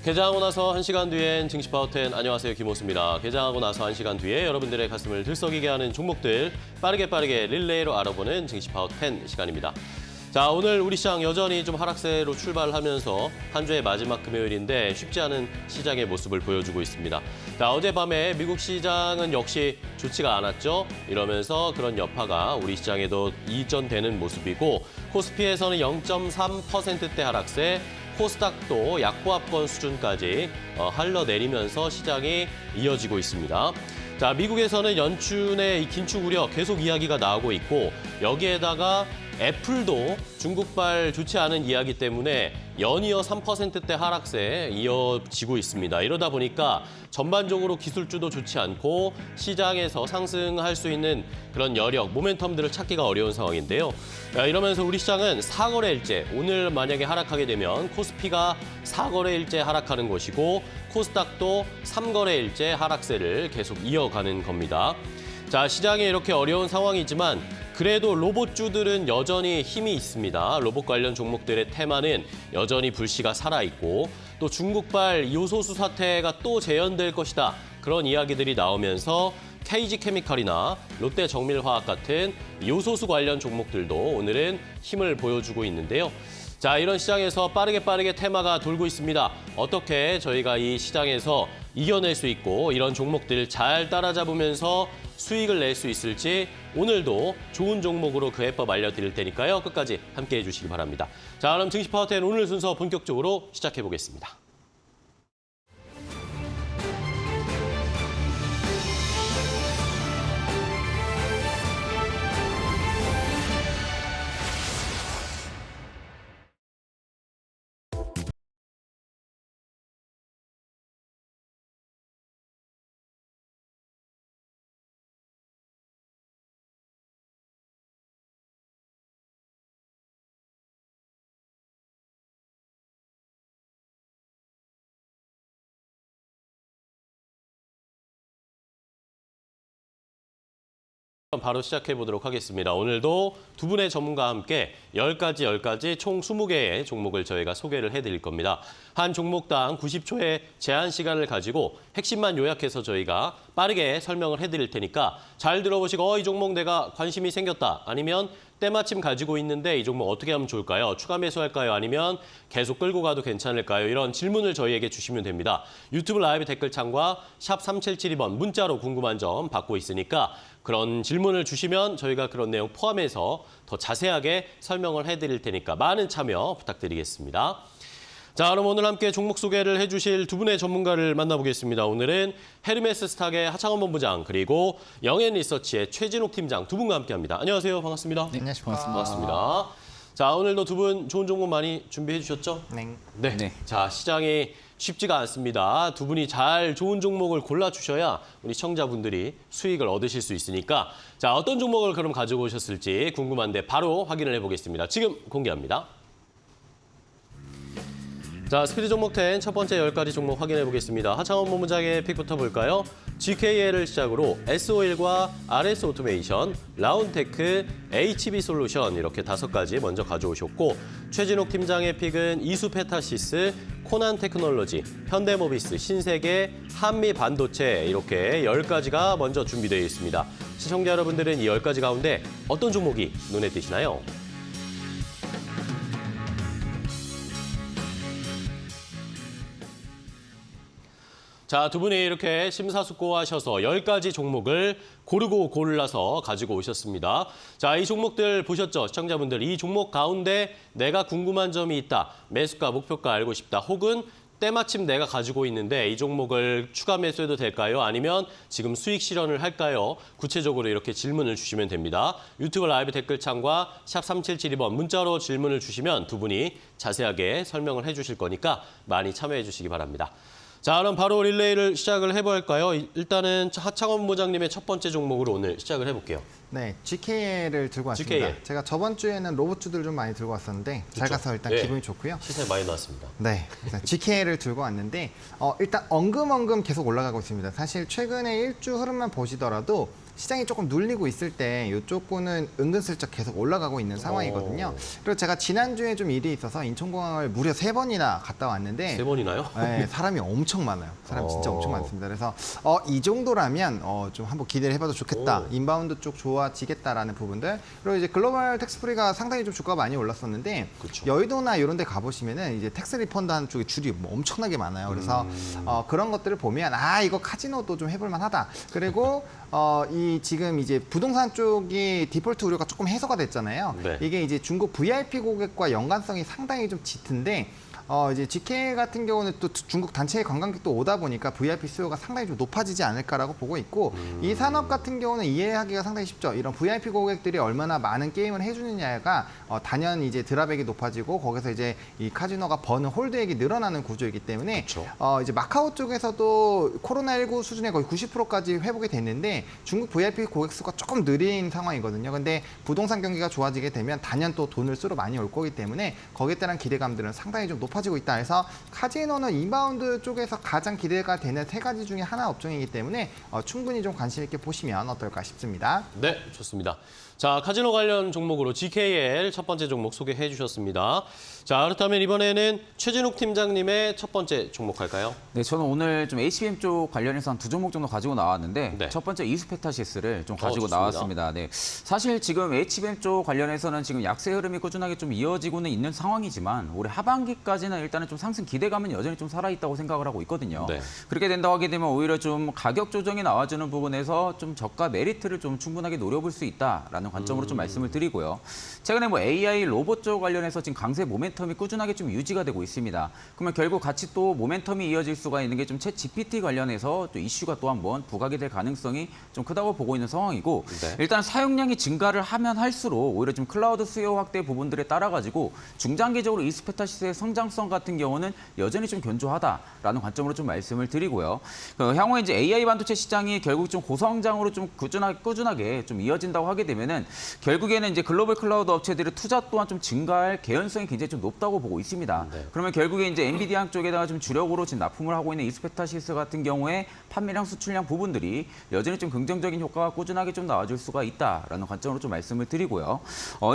개장하고 나서 1시간 뒤엔 증시 파워10 안녕하세요, 김호수입니다. 개장하고 나서 1시간 뒤에 여러분들의 가슴을 들썩이게 하는 종목들 빠르게 릴레이로 알아보는 증시 파워10 시간입니다. 자, 오늘 우리 시장 여전히 좀 하락세로 출발하면서 한 주의 마지막 금요일인데 쉽지 않은 시장의 모습을 보여주고 있습니다. 자, 어젯밤에 미국 시장은 역시 좋지가 않았죠. 이러면서 그런 여파가 우리 시장에도 이전되는 모습이고 코스피에서는 0.3%대 하락세, 코스닥도 약보합권 수준까지 흘러내리면서 시장이 이어지고 있습니다. 자, 미국에서는 연준의 긴축 우려 계속 이야기가 나오고 있고 여기에다가 애플도 중국발 좋지 않은 이야기 때문에 연이어 3%대 하락세에 이어지고 있습니다. 이러다 보니까 전반적으로 기술주도 좋지 않고 시장에서 상승할 수 있는 그런 여력, 모멘텀들을 찾기가 어려운 상황인데요. 이러면서 우리 시장은 4거래일째, 오늘 만약에 하락하게 되면 코스피가 4거래일째 하락하는 것이고 코스닥도 3거래일째 하락세를 계속 이어가는 겁니다. 자, 시장에 이렇게 어려운 상황이지만 그래도 로봇주들은 여전히 힘이 있습니다. 로봇 관련 종목들의 테마는 여전히 불씨가 살아있고 또 중국발 요소수 사태가 또 재현될 것이다. 그런 이야기들이 나오면서 KG케미칼이나 롯데정밀화학 같은 요소수 관련 종목들도 오늘은 힘을 보여주고 있는데요. 자, 이런 시장에서 빠르게 테마가 돌고 있습니다. 어떻게 저희가 이 시장에서 이겨낼 수 있고 이런 종목들을 잘 따라잡으면서 수익을 낼 수 있을지 오늘도 좋은 종목으로 그 해법 알려드릴 테니까요. 끝까지 함께해 주시기 바랍니다. 자, 그럼 증시 파워10 오늘 순서 본격적으로 시작해 보겠습니다. 바로 시작해 보도록 하겠습니다. 오늘도 두 분의 전문가와 함께 10가지 총 20개의 종목을 저희가 소개를 해드릴 겁니다. 한 종목당 90초의 제한 시간을 가지고 핵심만 요약해서 저희가 빠르게 설명을 해드릴 테니까 잘 들어보시고 이 종목 내가 관심이 생겼다. 아니면 때마침 가지고 있는데 이 종목 어떻게 하면 좋을까요? 추가 매수할까요? 아니면 계속 끌고 가도 괜찮을까요? 이런 질문을 저희에게 주시면 됩니다. 유튜브 라이브 댓글창과 샵 3772번 문자로 궁금한 점 받고 있으니까 그런 질문을 주시면 저희가 그런 내용 포함해서 더 자세하게 설명을 해드릴 테니까 많은 참여 부탁드리겠습니다. 자, 그럼 오늘 함께 종목 소개를 해주실 두 분의 전문가를 만나보겠습니다. 오늘은 헤르메스 스탁의 하창원 본부장 그리고 영앤리서치의 최진욱 팀장 두 분과 함께합니다. 안녕하세요. 반갑습니다. 네, 안녕하세요. 반갑습니다. 반갑습니다. 자, 오늘도 두 분 좋은 종목 많이 준비해 주셨죠? 네. 자, 시장이 쉽지가 않습니다. 두 분이 잘 좋은 종목을 골라주셔야 우리 시청자분들이 수익을 얻으실 수 있으니까 자, 어떤 종목을 그럼 가지고 오셨을지 궁금한데 바로 확인을 해보겠습니다. 지금 공개합니다. 자, 스피드 종목 10 첫 번째 10가지 종목 확인해 보겠습니다. 하창원 본부장의 픽부터 볼까요? GKL을 시작으로 S-오일과 RS 오토메이션, 라운테크, HB 솔루션 이렇게 5가지 먼저 가져오셨고 최진욱 팀장의 픽은 이수페타시스, 코난 테크놀로지, 현대모비스, 신세계, 한미 반도체 이렇게 10가지가 먼저 준비되어 있습니다. 시청자 여러분들은 이 10가지 가운데 어떤 종목이 눈에 띄시나요? 자, 두 분이 이렇게 심사숙고하셔서 10가지 종목을 고르고 골라서 가지고 오셨습니다. 자, 이 종목들 보셨죠? 시청자분들, 이 종목 가운데 내가 궁금한 점이 있다. 매수가, 목표가 알고 싶다. 혹은 때마침 내가 가지고 있는데 이 종목을 추가 매수해도 될까요? 아니면 지금 수익 실현을 할까요? 구체적으로 이렇게 질문을 주시면 됩니다. 유튜브 라이브 댓글창과 샵 3772번 문자로 질문을 주시면 두 분이 자세하게 설명을 해주실 거니까 많이 참여해 주시기 바랍니다. 자, 그럼 바로 릴레이를 시작을 해볼까요? 일단은 하창원 본부장님의 첫 번째 종목으로 오늘 시작을 해볼게요. 네, GKL을 들고 왔습니다. GKL. 제가 저번 주에는 로봇주들 좀 많이 들고 왔었는데 잘 그렇죠. 가서 일단 네. 기분이 좋고요. 시세 많이 나왔습니다. 네, GKL을 들고 왔는데 일단 엉금엉금 계속 올라가고 있습니다. 사실 최근에 일주 흐름만 보시더라도 시장이 조금 눌리고 있을 때 이쪽 분은 은근슬쩍 계속 올라가고 있는 상황이거든요. 그리고 제가 지난주에 좀 일이 있어서 인천공항을 무려 3번이나 갔다 왔는데 3번이나요? 네, 사람이 엄청 많아요. 사람 진짜 엄청 많습니다. 그래서 이 정도라면 좀 한번 기대를 해봐도 좋겠다. 인바운드 쪽 좋아지겠다라는 부분들. 그리고 이제 글로벌 텍스프리가 상당히 좀 주가가 많이 올랐었는데 그쵸. 여의도나 이런 데 가보시면은 이제 텍스 리펀드 하는 쪽에 줄이 뭐 엄청나게 많아요. 그래서 그런 것들을 보면 이거 카지노도 좀 해볼 만하다. 그리고 이 지금 이제 부동산 쪽이 디폴트 우려가 조금 해소가 됐잖아요. 네. 이게 이제 중국 VIP 고객과 연관성이 상당히 좀 짙은데 이제 GK 같은 경우는 또 중국 단체 관광객도 오다 보니까 VIP 수요가 상당히 좀 높아지지 않을까라고 보고 있고 이 산업 같은 경우는 이해하기가 상당히 쉽죠. 이런 VIP 고객들이 얼마나 많은 게임을 해주느냐가 단연 이제 드랍액이 높아지고 거기서 이제 이 카지노가 버는 홀드액이 늘어나는 구조이기 때문에 그쵸. 이제 마카오 쪽에서도 코로나19 수준의 거의 90%까지 회복이 됐는데 중국 VIP 고객 수가 조금 느린 상황이거든요. 근데 부동산 경기가 좋아지게 되면 단연 또 돈을 쓰러 많이 올 거기 때문에 거기에 따른 기대감들은 상당히 좀 높아지고 있다 해서 카지노는 인바운드 쪽에서 가장 기대가 되는 3가지 중에 하나 업종이기 때문에 충분히 좀 관심 있게 보시면 어떨까 싶습니다. 네, 좋습니다. 자, 카지노 관련 종목으로 GKL 첫 번째 종목 소개해 주셨습니다. 자, 그렇다면 이번에는 최진욱 팀장님의 첫 번째 종목 할까요? 네, 저는 오늘 좀 HBM 쪽 관련해서 한 2종목 정도 가지고 나왔는데 네. 첫 번째 이수페타시스를 좀 가지고 좋습니다. 나왔습니다. 네, 사실 지금 HBM 쪽 관련해서는 지금 약세 흐름이 꾸준하게 좀 이어지고는 있는 상황이지만 올해 하반기까지는 일단은 좀 상승 기대감은 여전히 좀 살아있다고 생각을 하고 있거든요. 네. 그렇게 된다고 하게 되면 오히려 좀 가격 조정이 나와주는 부분에서 좀 저가 메리트를 좀 충분하게 노려볼 수 있다라는 관점으로 좀 말씀을 드리고요. 최근에 뭐 AI 로봇 쪽 관련해서 지금 강세 모멘텀이 꾸준하게 좀 유지가 되고 있습니다. 그러면 결국 같이 또 모멘텀이 이어질 수가 있는 게 좀 챗 GPT 관련해서 또 이슈가 또 한번 부각이 될 가능성이 좀 크다고 보고 있는 상황이고 네. 일단 사용량이 증가를 하면 할수록 오히려 좀 클라우드 수요 확대 부분들에 따라 가지고 중장기적으로 이스페타시스의 성장성 같은 경우는 여전히 좀 견조하다라는 관점으로 좀 말씀을 드리고요. 향후에 이제 AI 반도체 시장이 결국 좀 고성장으로 좀 꾸준하게 좀 이어진다고 하게 되면은 결국에는 이제 글로벌 클라우드 업체들의 투자 또한 좀 증가할 개연성이 굉장히 좀 높다고 보고 있습니다. 네. 그러면 결국에 이제 엔비디아 쪽에다가 좀 주력으로 지금 납품을 하고 있는 이스페타시스 같은 경우에 판매량, 수출량 부분들이 여전히 좀 긍정적인 효과가 꾸준하게 좀 나와줄 수가 있다라는 관점으로 좀 말씀을 드리고요.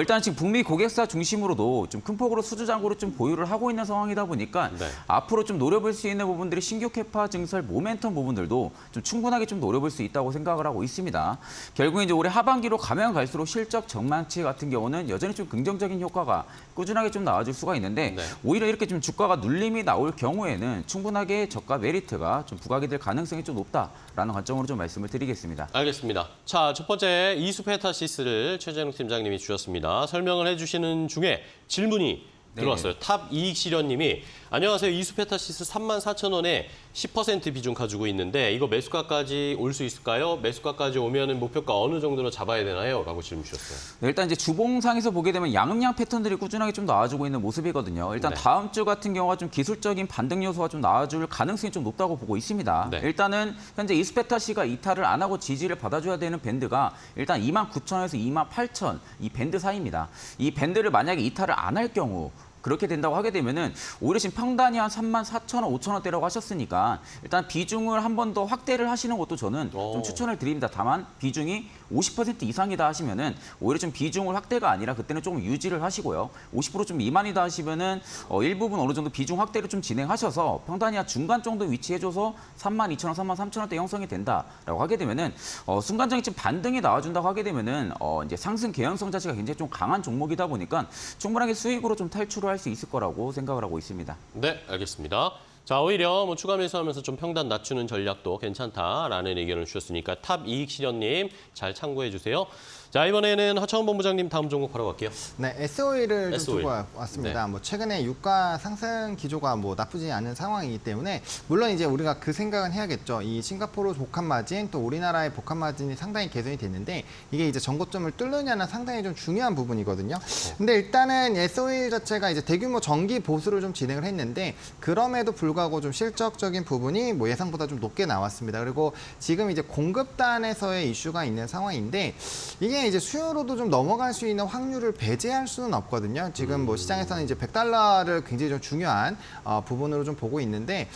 일단 지금 북미 고객사 중심으로도 좀 큰 폭으로 수주 잔고를 좀 보유를 하고 있는 상황이다 보니까 네. 앞으로 좀 노려볼 수 있는 부분들이 신규 캐파 증설 모멘텀 부분들도 좀 충분하게 좀 노려볼 수 있다고 생각을 하고 있습니다. 결국 이제 올해 하반기로 가면 갈수록 실적 전망치 같은 경우는 여전히 좀 긍정적인 효과가 꾸준하게 좀 나와줄 수가 있는데 네. 오히려 이렇게 좀 주가가 눌림이 나올 경우에는 충분하게 저가 메리트가 좀 부각이 될 가능성이 좀 높다라는 관점으로 좀 말씀을 드리겠습니다. 알겠습니다. 자, 첫 번째 이수페타시스를 최재욱 팀장님이 주셨습니다. 설명을 해주시는 중에 질문이 들어왔어요. 탑 이익 실현님이 안녕하세요. 이수페타시스 34,000원에 10% 비중 가지고 있는데 이거 매수가까지 올 수 있을까요? 매수가까지 오면은 목표가 어느 정도로 잡아야 되나요? 라고 질문 주셨어요. 네, 일단 이제 주봉상에서 보게 되면 양음양 패턴들이 꾸준하게 좀 나와주고 있는 모습이거든요. 일단 네. 다음 주 같은 경우가 좀 기술적인 반등 요소가 좀 나와줄 가능성이 좀 높다고 보고 있습니다. 네. 일단은 현재 이스페타시가 이탈을 안 하고 지지를 받아줘야 되는 밴드가 일단 29,000원에서 28,000 이 밴드 사이입니다. 이 밴드를 만약에 이탈을 안 할 경우 그렇게 된다고 하게 되면은 오히려 지금 평단이 한 34,000원, 5,000원대라고 하셨으니까 일단 비중을 한 번 더 확대를 하시는 것도 저는 좀 추천을 드립니다. 다만 비중이 50% 이상이다 하시면은 오히려 좀 비중을 확대가 아니라 그때는 조금 유지를 하시고요. 50%좀 미만이다 하시면은 일부분 어느 정도 비중 확대를 좀 진행하셔서 평단이 한 중간 정도 위치해줘서 32,000원, 33,000원대 형성이 된다라고 하게 되면은 순간적인 지금 반등이 나와준다고 하게 되면은 이제 상승 개연성 자체가 굉장히 좀 강한 종목이다 보니까 충분하게 수익으로 좀 탈출을 할 수 있을 거라고 생각을 하고 있습니다. 네, 알겠습니다. 자, 오히려 뭐 추가 매수하면서 좀 평단 낮추는 전략도 괜찮다라는 의견을 주셨으니까 탑 이익 실현님 잘 참고해 주세요. 자, 이번에는 하창원 본부장님 다음 종목 바로 갈게요. 네, SOE를 좀 SOE. 들고 왔습니다. 네. 뭐 최근에 유가 상승 기조가 뭐 나쁘지 않은 상황이기 때문에 물론 이제 우리가 그 생각은 해야겠죠. 이 싱가포르 복합 마진 또 우리나라의 복합 마진이 상당히 개선이 됐는데 이게 이제 전고점을 뚫느냐는 상당히 좀 중요한 부분이거든요. 근데 일단은 SOE 자체가 이제 대규모 정기 보수를 좀 진행을 했는데 그럼에도 불구하고 좀 실적적인 부분이 뭐 예상보다 좀 높게 나왔습니다. 그리고 지금 이제 공급단에서의 이슈가 있는 상황인데 이게 이게 이제 수요로도 좀 넘어갈 수 있는 확률을 배제할 수는 없거든요. 지금 뭐 시장에서는 이제 100달러를 굉장히 좀 중요한 부분으로 좀 보고 있는데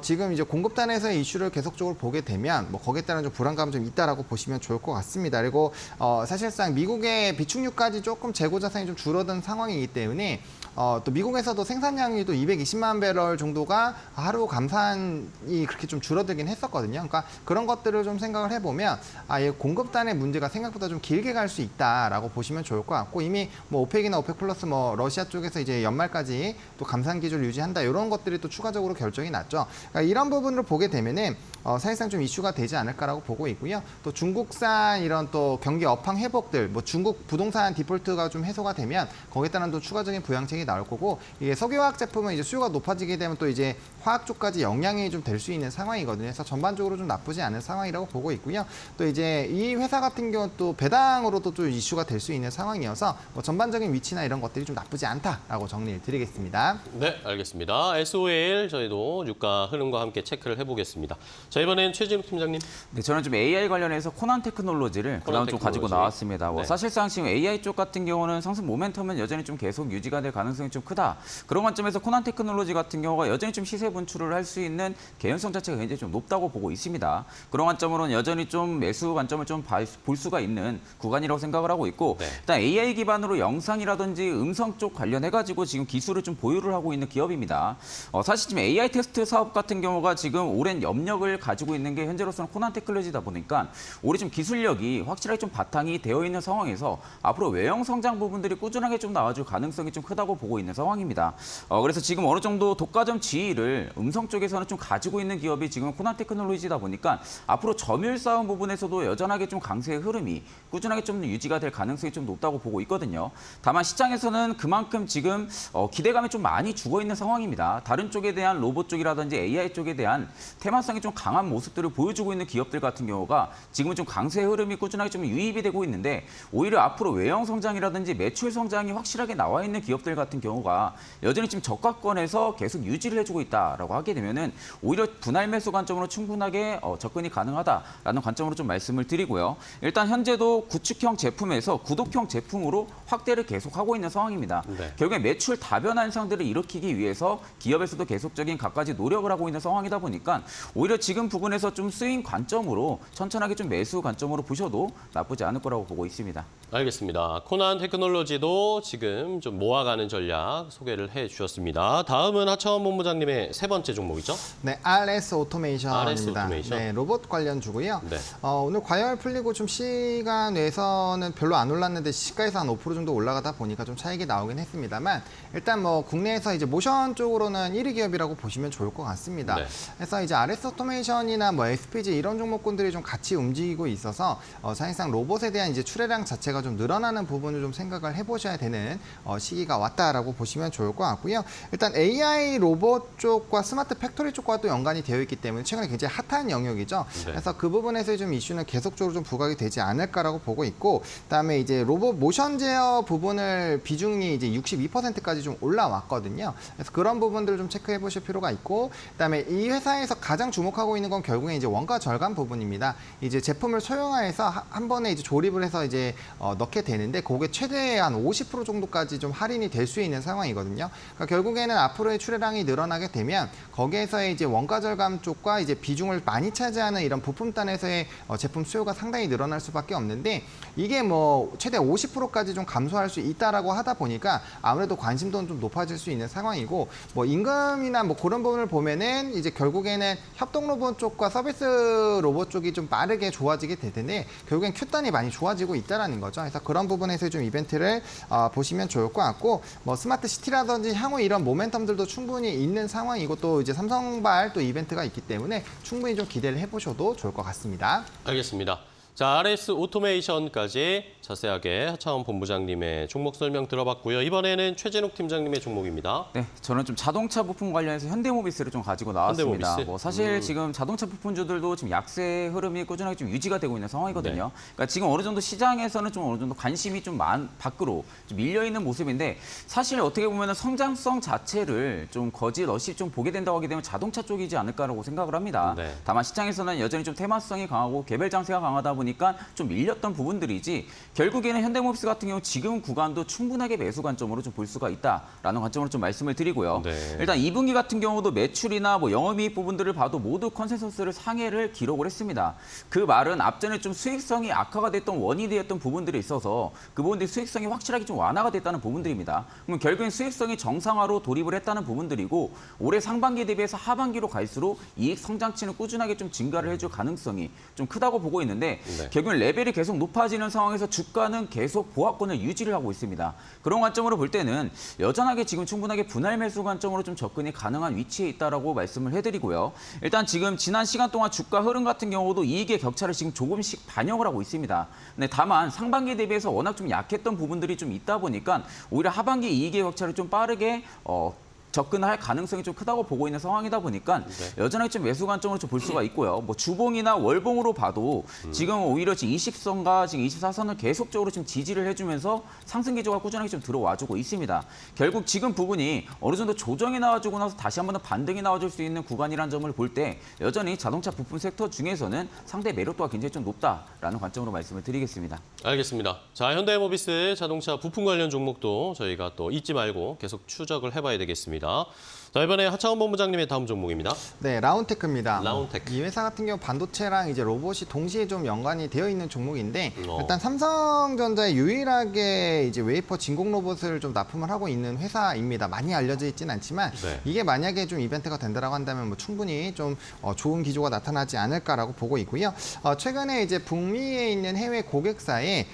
지금 이제 공급단에서의 이슈를 계속적으로 보게 되면 뭐 거기에 따른 좀 불안감 좀 있다라고 보시면 좋을 것 같습니다. 그리고 사실상 미국의 비축유까지 조금 재고 자산이 좀 줄어든 상황이기 때문에 또 미국에서도 생산량이 또 220만 배럴 정도가 하루 감산이 그렇게 좀 줄어들긴 했었거든요. 그러니까 그런 것들을 좀 생각을 해보면 이 공급단의 문제가 생각보다 좀 길게 갈 수 있다라고 보시면 좋을 것 같고 이미 뭐 오펙이나 오펙 플러스 뭐 러시아 쪽에서 이제 연말까지 또 감산 기조를 유지한다 이런 것들이 또 추가적으로 결정이 났죠. 그러니까 이런 부분을 보게 되면은 사실상 좀 이슈가 되지 않을까라고 보고 있고요. 또 중국산 이런 또 경기 업황 회복들, 뭐 중국 부동산 디폴트가 좀 해소가 되면 거기에 따른 또 추가적인 부양책이 나올 거고 이게 석유화학 제품은 이제 수요가 높아지게 되면 또 이제 화학 쪽까지 영향이 좀 될 수 있는 상황이거든요. 그래서 전반적으로 좀 나쁘지 않은 상황이라고 보고 있고요. 또 이제 이 회사 같은 경우 또 배당으로도 좀 이슈가 될 수 있는 상황이어서 뭐 전반적인 위치나 이런 것들이 좀 나쁘지 않다라고 정리를 드리겠습니다. 네, 알겠습니다. SOL 저희도 유가 흐름과 함께 체크를 해보겠습니다. 자, 이번엔 최진욱 팀장님. 네, 저는 좀 AI 관련해서 코난 테크놀로지를 그다음 좀 가지고 테크놀로지. 나왔습니다. 뭐 네. 사실상 지금 AI 쪽 같은 경우는 상승 모멘텀은 여전히 좀 계속 유지가 될 가능성이 좀 크다. 그런 관점에서 코난 테크놀로지 같은 경우가 여전히 좀 시세 분출을 할 수 있는 개연성 자체가 굉장히 좀 높다고 보고 있습니다. 그런 관점으로는 여전히 좀 매수 관점을 좀 볼 수가 있는 구간이라고 생각을 하고 있고 네. 일단 AI 기반으로 영상이라든지 음성 쪽 관련해가지고 지금 기술을 좀 보유를 하고 있는 기업입니다. 사실 지금 AI 테스트 사업 같은 경우가 지금 오랜 염력을 가지고 있는 게 현재로서는 코난 테크놀로지다 보니까 올해 좀 기술력이 확실하게 좀 바탕이 되어 있는 상황에서 앞으로 외형 성장 부분들이 꾸준하게 좀 나와줄 가능성이 좀 크다고 보고 있는 상황입니다. 그래서 지금 어느 정도 독과점 지위를 음성 쪽에서는 좀 가지고 있는 기업이 지금 코난 테크놀로지다 보니까 앞으로 점유율 싸움 부분에서도 여전하게 좀 강세의 흐름이 꾸준하게 좀 유지가 될 가능성이 좀 높다고 보고 있거든요. 다만 시장에서는 그만큼 지금 기대감이 좀 많이 죽어 있는 상황입니다. 다른 쪽에 대한 로봇 쪽이라든지 AI 쪽에 대한 테마성이 좀 강한 모습들을 보여주고 있는 기업들 같은 경우가 지금은 좀 강세의 흐름이 꾸준하게 좀 유입이 되고 있는데 오히려 앞으로 외형 성장이라든지 매출 성장이 확실하게 나와 있는 기업들 같은 경우가 여전히 지금 저가권에서 계속 유지를 해주고 있다라고 하게 되면은 오히려 분할 매수 관점으로 충분하게 접근이 가능하다라는 관점으로 좀 말씀을 드리고요. 일단 현재도 구축형 제품에서 구독형 제품으로 확대를 계속하고 있는 상황입니다. 네. 결국에 매출 다변화 현상들을 일으키기 위해서 기업에서도 계속적인 갖가지 노력을 하고 있는 상황이다 보니까 오히려 지금 부분에서 좀 스윙 관점으로 천천하게 좀 매수 관점으로 보셔도 나쁘지 않을 거라고 보고 있습니다. 알겠습니다. 코난 테크놀로지도 지금 좀 모아가는 전략 소개를 해주셨습니다. 다음은 하차원 본부장님의 세 번째 종목이죠? 네, RS 오토메이션입니다. RS 오토메이션. 네, 로봇 관련 주고요. 네. 오늘 과열 풀리고 좀 시간 외에서는 별로 안 올랐는데 시가에서 한 5% 정도 올라가다 보니까 좀 차익이 나오긴 했습니다만 일단 뭐 국내에서 이제 모션 쪽으로는 1위 기업이라고 보시면 좋을 것 같습니다. 네. 그래서 이제 RS 오토메이션이나 뭐 SPG 이런 종목군들이 좀 같이 움직이고 있어서 사실상 로봇에 대한 이제 출하량 자체가 좀 늘어나는 부분을 좀 생각을 해보셔야 되는 시기가 왔다라고 보시면 좋을 것 같고요. 일단 AI 로봇 쪽과 스마트 팩토리 쪽과 또 연관이 되어 있기 때문에 최근에 굉장히 핫한 영역이죠. 네. 그래서 그 부분에서의 좀 이슈는 계속적으로 좀 부각이 되지 않을까라고 보고 있고, 그다음에 이제 로봇 모션 제어 부분을 비중이 이제 62%까지 좀 올라왔거든요. 그래서 그런 부분들을 좀 체크해 보실 필요가 있고, 그다음에 이 회사에서 가장 주목하고 있는 건 결국에 이제 원가 절감 부분입니다. 이제 제품을 소형화해서 한 번에 이제 조립을 해서 이제 넣게 되는데 그게 최대 한 50% 정도까지 좀 할인이 될 수 있는 상황이거든요. 그러니까 결국에는 앞으로의 출하량이 늘어나게 되면 거기에서의 이제 원가 절감 쪽과 이제 비중을 많이 차지하는 이런 부품단에서의 제품 수요가 상당히 늘어날 수밖에 없는데 이게 뭐 최대 50%까지 좀 감소할 수 있다라고 하다 보니까 아무래도 관심도는 좀 높아질 수 있는 상황이고 뭐 임금이나 뭐 그런 부분을 보면은 이제 결국에는 협동 로봇 쪽과 서비스 로봇 쪽이 좀 빠르게 좋아지게 될 텐데 결국엔 큐단이 많이 좋아지고 있다라는 거죠. 그래서 그런 부분에서 좀 이벤트를 보시면 좋을 것 같고 뭐 스마트 시티라든지 향후 이런 모멘텀들도 충분히 있는 상황이고 또 이제 삼성발 또 이벤트가 있기 때문에 충분히 좀 기대를 해보셔도 좋을 것 같습니다. 알겠습니다. 자, RS 오토메이션까지 자세하게 하차원 본부장님의 종목 설명 들어봤고요. 이번에는 최진욱 팀장님의 종목입니다. 네, 저는 좀 자동차 부품 관련해서 현대모비스를 좀 가지고 나왔습니다. 현대모비스? 뭐 사실 지금 자동차 부품주들도 지금 약세 흐름이 꾸준하게 좀 유지가 되고 있는 상황이거든요. 그러니까 지금 어느 정도 시장에서는 좀 어느 정도 관심이 좀 밖으로 좀 밀려 있는 모습인데 사실 어떻게 보면 성장성 자체를 좀 거짓없이 좀 보게 된다고 하게 되면 자동차 쪽이지 않을까라고 생각을 합니다. 네. 다만 시장에서는 여전히 좀 테마성이 강하고 개별 장세가 강하다 보니 보니까 좀 밀렸던 부분들이지 결국에는 현대모비스 같은 경우 지금 구간도 충분하게 매수 관점으로 좀 볼 수가 있다라는 관점으로 좀 말씀을 드리고요. 네. 일단 2분기 같은 경우도 매출이나 뭐 영업이익 부분들을 봐도 모두 컨센서스를 상회를 기록을 했습니다. 그 말은 앞전에 좀 수익성이 악화가 됐던 원인이 되었던 부분들이 있어서 그 부분들이 수익성이 확실하게 좀 완화가 됐다는 부분들입니다. 그럼 결국엔 수익성이 정상화로 돌입을 했다는 부분들이고 올해 상반기 대비해서 하반기로 갈수록 이익 성장치는 꾸준하게 좀 증가를 해줄 가능성이 좀 크다고 보고 있는데 네. 결국엔 레벨이 계속 높아지는 상황에서 주가는 계속 보합권을 유지를 하고 있습니다. 그런 관점으로 볼 때는 여전하게 지금 충분하게 분할 매수 관점으로 좀 접근이 가능한 위치에 있다라고 말씀을 해드리고요. 일단 지금 지난 시간 동안 주가 흐름 같은 경우도 이익의 격차를 지금 조금씩 반영을 하고 있습니다. 근데 다만 상반기 대비해서 워낙 좀 약했던 부분들이 좀 있다 보니까 오히려 하반기 이익의 격차를 좀 빠르게 접근할 가능성이 좀 크다고 보고 있는 상황이다 보니까 여전히 좀 매수 관점으로 좀 볼 수가 있고요. 뭐 주봉이나 월봉으로 봐도 지금 오히려 지금 20선과 지금 24선을 계속적으로 좀 지지를 해주면서 상승 기조가 꾸준하게 좀 들어와주고 있습니다. 결국 지금 부분이 어느 정도 조정이 나와주고 나서 다시 한번 더 반등이 나와줄 수 있는 구간이라는 점을 볼 때 여전히 자동차 부품 섹터 중에서는 상대 매력도가 굉장히 좀 높다라는 관점으로 말씀을 드리겠습니다. 알겠습니다. 자, 현대모비스 자동차 부품 관련 종목도 저희가 또 잊지 말고 계속 추적을 해봐야 되겠습니다. 자, 이번에 하창원 본부장님의 다음 종목입니다. 네, 라운테크입니다. 라운테크. 이 회사 같은 경우 반도체랑 이제 로봇이 동시에 좀 연관이 되어 있는 종목인데 어. 일단 삼성전자에 유일하게 이제 웨이퍼 진공 로봇을 좀 납품을 하고 있는 회사입니다. 많이 알려져 있진 않지만 네. 이게 만약에 좀 이벤트가 된다라고 한다면 뭐 충분히 좀 좋은 기조가 나타나지 않을까라고 보고 있고요. 최근에 이제 북미에 있는 해외 고객사에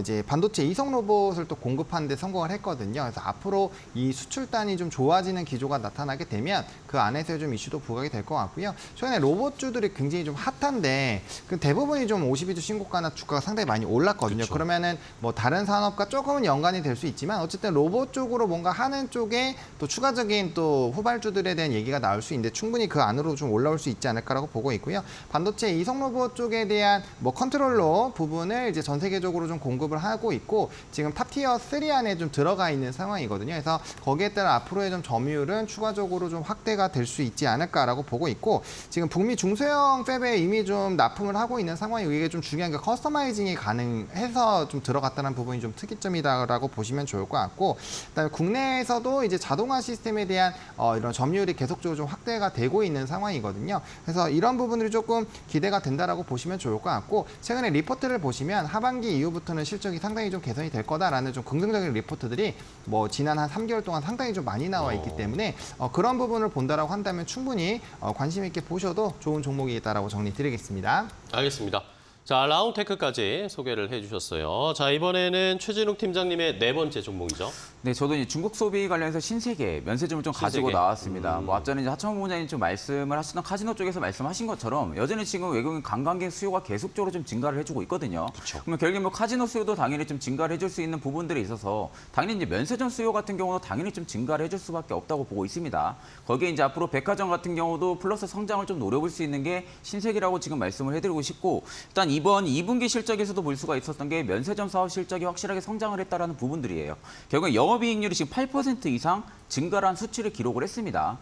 이제 반도체 이성 로봇을 또 공급하는 데 성공을 했거든요. 그래서 앞으로 이 수출단이 좀 좋아지는 기조가 나타나게 되면 그 안에서 좀 이슈도 부각이 될 것 같고요. 최근에 로봇주들이 굉장히 좀 핫한데 그 대부분이 좀 52주 신고가나 주가가 상당히 많이 올랐거든요. 그쵸. 그러면은 뭐 다른 산업과 조금은 연관이 될 수 있지만 어쨌든 로봇 쪽으로 뭔가 하는 쪽에 또 추가적인 또 후발주들에 대한 얘기가 나올 수 있는데 충분히 그 안으로 좀 올라올 수 있지 않을까라고 보고 있고요. 반도체 이성 로봇 쪽에 대한 뭐 컨트롤러 부분을 이제 전 세계적으로 좀 공급을 하고 있고 지금 탑티어 3 안에 좀 들어가 있는 상황이거든요. 그래서 거기에 따라 앞으로의 좀 점유율은 추가적으로 좀 확대가 될 수 있지 않을까라고 보고 있고 지금 북미 중소형 팹에 이미 좀 납품을 하고 있는 상황이고 이게 좀 중요한 게 커스터마이징이 가능해서 좀 들어갔다는 부분이 좀 특이점이다라고 보시면 좋을 것 같고 그다음에 국내에서도 이제 자동화 시스템에 대한 이런 점유율이 계속적으로 좀 확대가 되고 있는 상황이거든요. 그래서 이런 부분들이 조금 기대가 된다라고 보시면 좋을 것 같고 최근에 리포트를 보시면 하반기 이후부터는 실적이 상당히 좀 개선이 될 거다라는 좀 긍정적인 리포트들이 뭐 지난 한 3개월 동안 상당히 좀 많이 나와 있기 때문에 그런 부분을 본다라고 한다면 충분히 관심 있게 보셔도 좋은 종목이다라고 정리드리겠습니다. 알겠습니다. 자, 라운테크까지 소개를 해주셨어요. 자, 이번에는 최진욱 팀장님의 네 번째 종목이죠. 네, 저도 이제 중국 소비 관련해서 신세계 면세점을 좀 가지고 신세계. 나왔습니다. 뭐 앞전에 이제 하창원 본부장님 좀 말씀을 하시던 카지노 쪽에서 말씀하신 것처럼 여전히 지금 외국인 관광객 수요가 계속적으로 좀 증가를 해주고 있거든요. 그러면 결국에 뭐 카지노 수요도 당연히 좀 증가를 해줄 수 있는 부분들이 있어서 당연히 이제 면세점 수요 같은 경우도 당연히 좀 증가를 해줄 수밖에 없다고 보고 있습니다. 거기에 이제 앞으로 백화점 같은 경우도 플러스 성장을 좀 노려볼 수 있는 게 신세계라고 지금 말씀을 해드리고 싶고 일단 이번 2분기 실적에서도 볼 수가 있었던 게 면세점 사업 실적이 확실하게 성장을 했다라는 부분들이에요. 결국 영업이익률이 지금 8% 이상 증가한 수치를 기록을 했습니다.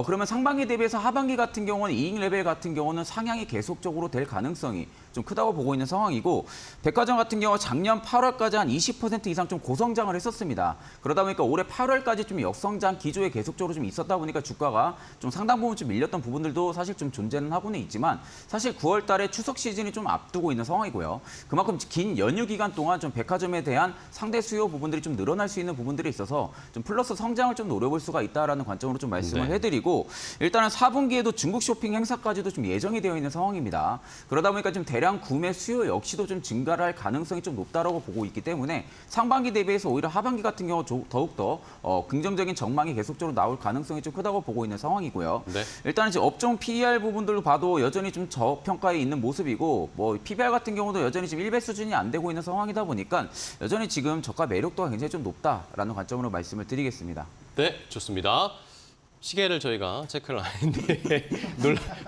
그러면 상반기 대비해서 하반기 같은 경우는 이익 레벨 같은 경우는 상향이 계속적으로 될 가능성이 좀 크다고 보고 있는 상황이고 백화점 같은 경우 작년 8월까지 한 20% 이상 좀 고성장을 했었습니다. 그러다 보니까 올해 8월까지 좀 역성장 기조에 계속적으로 좀 있었다 보니까 주가가 좀 상당 부분 좀 밀렸던 부분들도 사실 좀 존재는 하고는 있지만 사실 9월 달에 추석 시즌이 좀 앞두고 있는 상황이고요. 그만큼 긴 연휴 기간 동안 좀 백화점에 대한 상대 수요 부분들이 좀 늘어날 수 있는 부분들이 있어서 좀 플러스 성장을 좀 노려볼 수가 있다라는 관점으로 좀 말씀을 해드리고 일단은 4분기에도 중국 쇼핑 행사까지도 좀 예정이 되어 있는 상황입니다. 그러다 보니까 좀 대량 구매 수요 역시도 좀 증가를 할 가능성이 좀 높다라고 보고 있기 때문에 상반기 대비해서 오히려 하반기 같은 경우 더욱더 긍정적인 전망이 계속적으로 나올 가능성이 좀 크다고 보고 있는 상황이고요. 네. 일단은 이제 업종 PER 부분들로 봐도 여전히 좀 저평가에 있는 모습이고 뭐 PBR 같은 경우도 여전히 지금 1배 수준이 안 되고 있는 상황이다 보니까 여전히 지금 저가 매력도가 굉장히 좀 높다라는 관점으로 말씀을 드리겠습니다. 네, 좋습니다. 시계를 저희가 체크를 안 했는데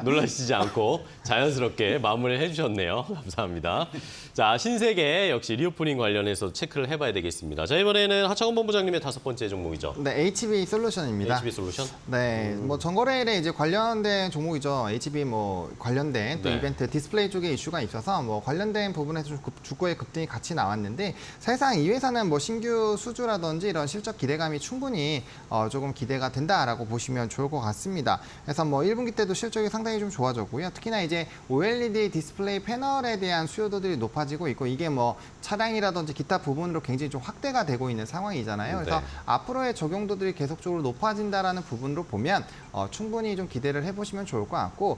놀라시지 않고 자연스럽게 마무리를 해주셨네요. 감사합니다. 자, 신세계 역시 리오프닝 관련해서 체크를 해봐야 되겠습니다. 자, 이번에는 하창원 본부장님의 5번째 종목이죠. 네, HB 솔루션입니다. HB 솔루션? 네, 뭐 전거래일에 이제 관련된 종목이죠. HB 뭐 관련된 또 네. 이벤트 디스플레이 쪽에 이슈가 있어서 뭐 관련된 부분에서 좀 주가의 급등이 같이 나왔는데 사실상 이 회사는 뭐 신규 수주라든지 이런 실적 기대감이 충분히 조금 기대가 된다라고 보시면 좋을 것 같습니다. 그래서 뭐 1분기 때도 실적이 상당히 좀 좋아졌고요. 특히나 이제 OLED 디스플레이 패널에 대한 수요도들이 높아지고 있고 이게 뭐 차량이라든지 기타 부분으로 굉장히 좀 확대가 되고 있는 상황이잖아요. 그래서 네. 앞으로의 적용도들이 계속적으로 높아진다라는 부분으로 보면 충분히 좀 기대를 해보시면 좋을 것 같고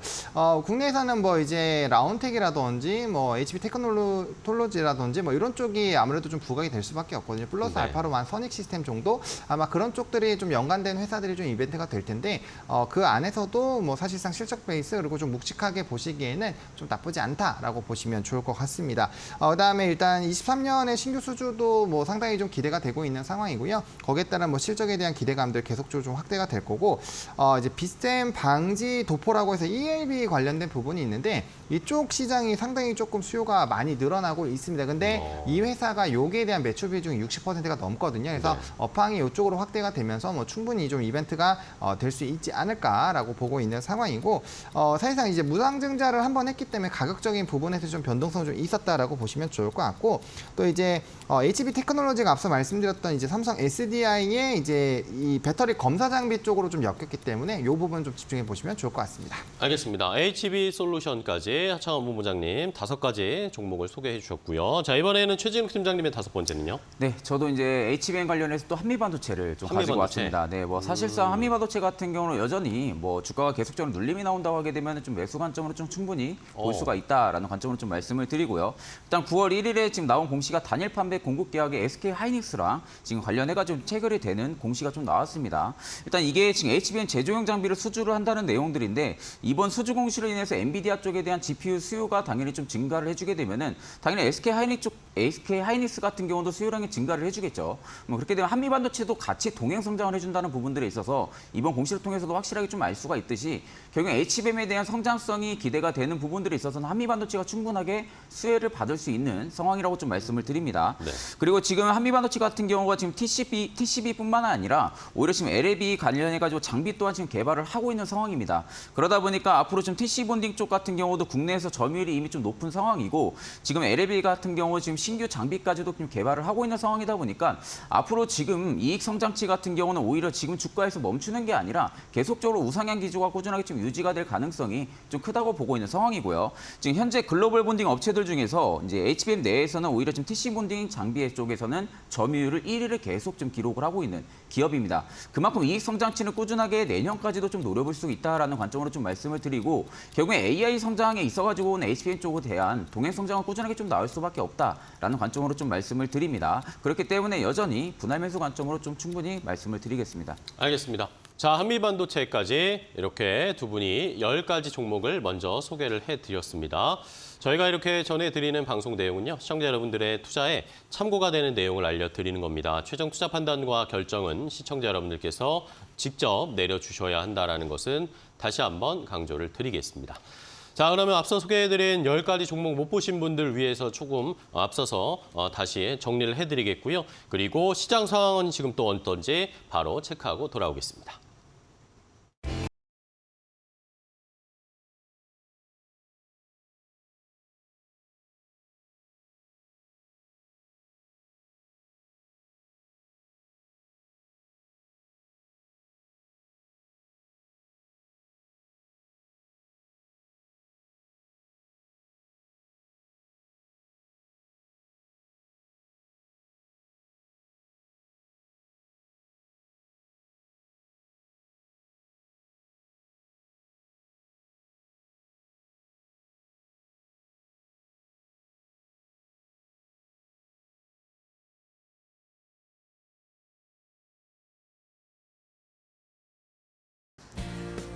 국내에서는 뭐 이제 라운텍이라든지 뭐 HP 테크놀로지라든지 뭐 이런 쪽이 아무래도 좀 부각이 될 수밖에 없거든요. 플러스 네. 알파로 만 선익 시스템 정도 아마 그런 쪽들이 좀 연관된 회사들이 좀 이벤트가 될 텐데 그 안에서도 뭐 사실상 실적 베이스 그리고 좀 묵직하게 보시기에는 좀 나쁘지 않다라고 보시면 좋을 것 같습니다. 그다음에 일단 23년에 신규 수주도 뭐 상당히 좀 기대가 되고 있는 상황이고요. 거기에 따른 뭐 실적에 대한 기대감들 계속적으로 좀 확대가 될 거고 이제 비스템 방지 도포라고 해서 ELB 관련된 부분이 있는데 이쪽 시장이 상당히 조금 수요가 많이 늘어나고 있습니다. 근데 이 회사가 여기에 대한 매출 비중이 60%가 넘거든요. 그래서 네. 업황이 이쪽으로 확대가 되면서 뭐 충분히 좀 이벤트가 될 수 있지 않을까라고 보고 있는 상황이고 사실상 이제 무상증자를 한번 했기 때문에 가격적인 부분에서 좀 변동성이 좀 있었다라고 보시면 좋을 것 같고 또 이제 HB 테크놀로지가 앞서 말씀드렸던 이제 삼성 SDI의 이제 이 배터리 검사 장비 쪽으로 좀 엮였기 때문에 이 부분 좀 집중해 보시면 좋을 것 같습니다. 알겠습니다. HB 솔루션까지 하창원 본부장님 5가지 종목을 소개해 주셨고요. 자, 이번에는 최진욱 팀장님의 5번째는요? 네, 저도 이제 HBM 관련해서 또 한미반도체를 좀 가지고 한미반도체. 왔습니다. 네, 뭐 사실상 한미반도체 같은 경우는 여전히 뭐 주가가 계속적으로 눌림이 나온다고 하게 되면 좀 매수 관점으로 좀 충분히 볼 수가 있다라는 관점으로 좀 말씀을 드리고요. 일단 9월 1일에 지금 나온 공시가 단일 판매 공급 계약의 SK 하이닉스랑 지금 관련해가지고 체결이 되는 공시가 좀 나왔습니다. 일단 이게 지금 HBM 제조용 장비를 수주를 한다는 내용들인데 이번 수주 공시로 인해서 엔비디아 쪽에 대한 GPU 수요가 당연히 좀 증가를 해주게 되면은 당연히 SK 하이닉스 같은 경우도 수요량이 증가를 해주겠죠. 뭐 그렇게 되면 한미반도체도 같이 동행 성장을 해준다는 부분들에 있어서 이번 공시를 통해서도 확실하게 좀 알 수가 있듯이 결국 HBM에 대한 성장성이 기대가 되는 부분들에 있어서는 한미반도체가 충분하게 수혜를 받을 수 있는 상황이라고 좀 말씀을 드립니다. 네. 그리고 지금 한미반도체 같은 경우가 지금 TCB뿐만 아니라 오히려 지금 LAB 관련해가지고 장비 또한 지금 개발을 하고 있는 상황입니다. 그러다 보니까 앞으로 좀 TC 본딩 쪽 같은 경우도 국내에서 점유율이 이미 좀 높은 상황이고 지금 LAB 같은 경우 지금 신규 장비까지도 좀 개발을 하고 있는 상황이다 보니까 앞으로 지금 이익 성장치 같은 경우는 오히려 지금 주가에서 멈추는 게 아니라 계속적으로 우상향 기조가 꾸준하게 좀 유지가 될 가능성이 좀 크다고 보고 있는 상황이고요. 지금 현재 글로벌 본딩 업체들 중에서 이제 HBM 내에서는 오히려 좀 TC 본딩 장비 쪽에서는 점유율을 1위를 계속 좀 기록을 하고 있는 기업입니다. 그만큼 이익 성장치는 꾸준하게 내년까지도 좀 노려볼 수 있다라는 관점으로 좀 말씀을 드리고 결국에 AI 성장에 있어가지고는 HBM 쪽에 대한 동행 성장은 꾸준하게 좀 나올 수밖에 없다라는 관점으로 좀 말씀을 드립니다. 그렇기 때문에 여전히 분할 매수 관점으로 좀 충분히 말씀을 드리겠습니다. 알겠습니다. 자, 한미반도체까지 이렇게 두 분이 10가지 종목을 먼저 소개를 해드렸습니다. 저희가 이렇게 전해드리는 방송 내용은요, 시청자 여러분들의 투자에 참고가 되는 내용을 알려드리는 겁니다. 최종 투자 판단과 결정은 시청자 여러분들께서 직접 내려주셔야 한다는 것은 다시 한번 강조를 드리겠습니다. 자, 그러면 앞서 소개해드린 10가지 종목 못 보신 분들 위해서 조금 앞서서 다시 정리를 해드리겠고요. 그리고 시장 상황은 지금 또 어떤지 바로 체크하고 돌아오겠습니다.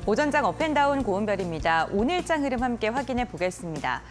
오전장 업앤다운 고은별입니다. 오늘장 흐름 함께 확인해 보겠습니다.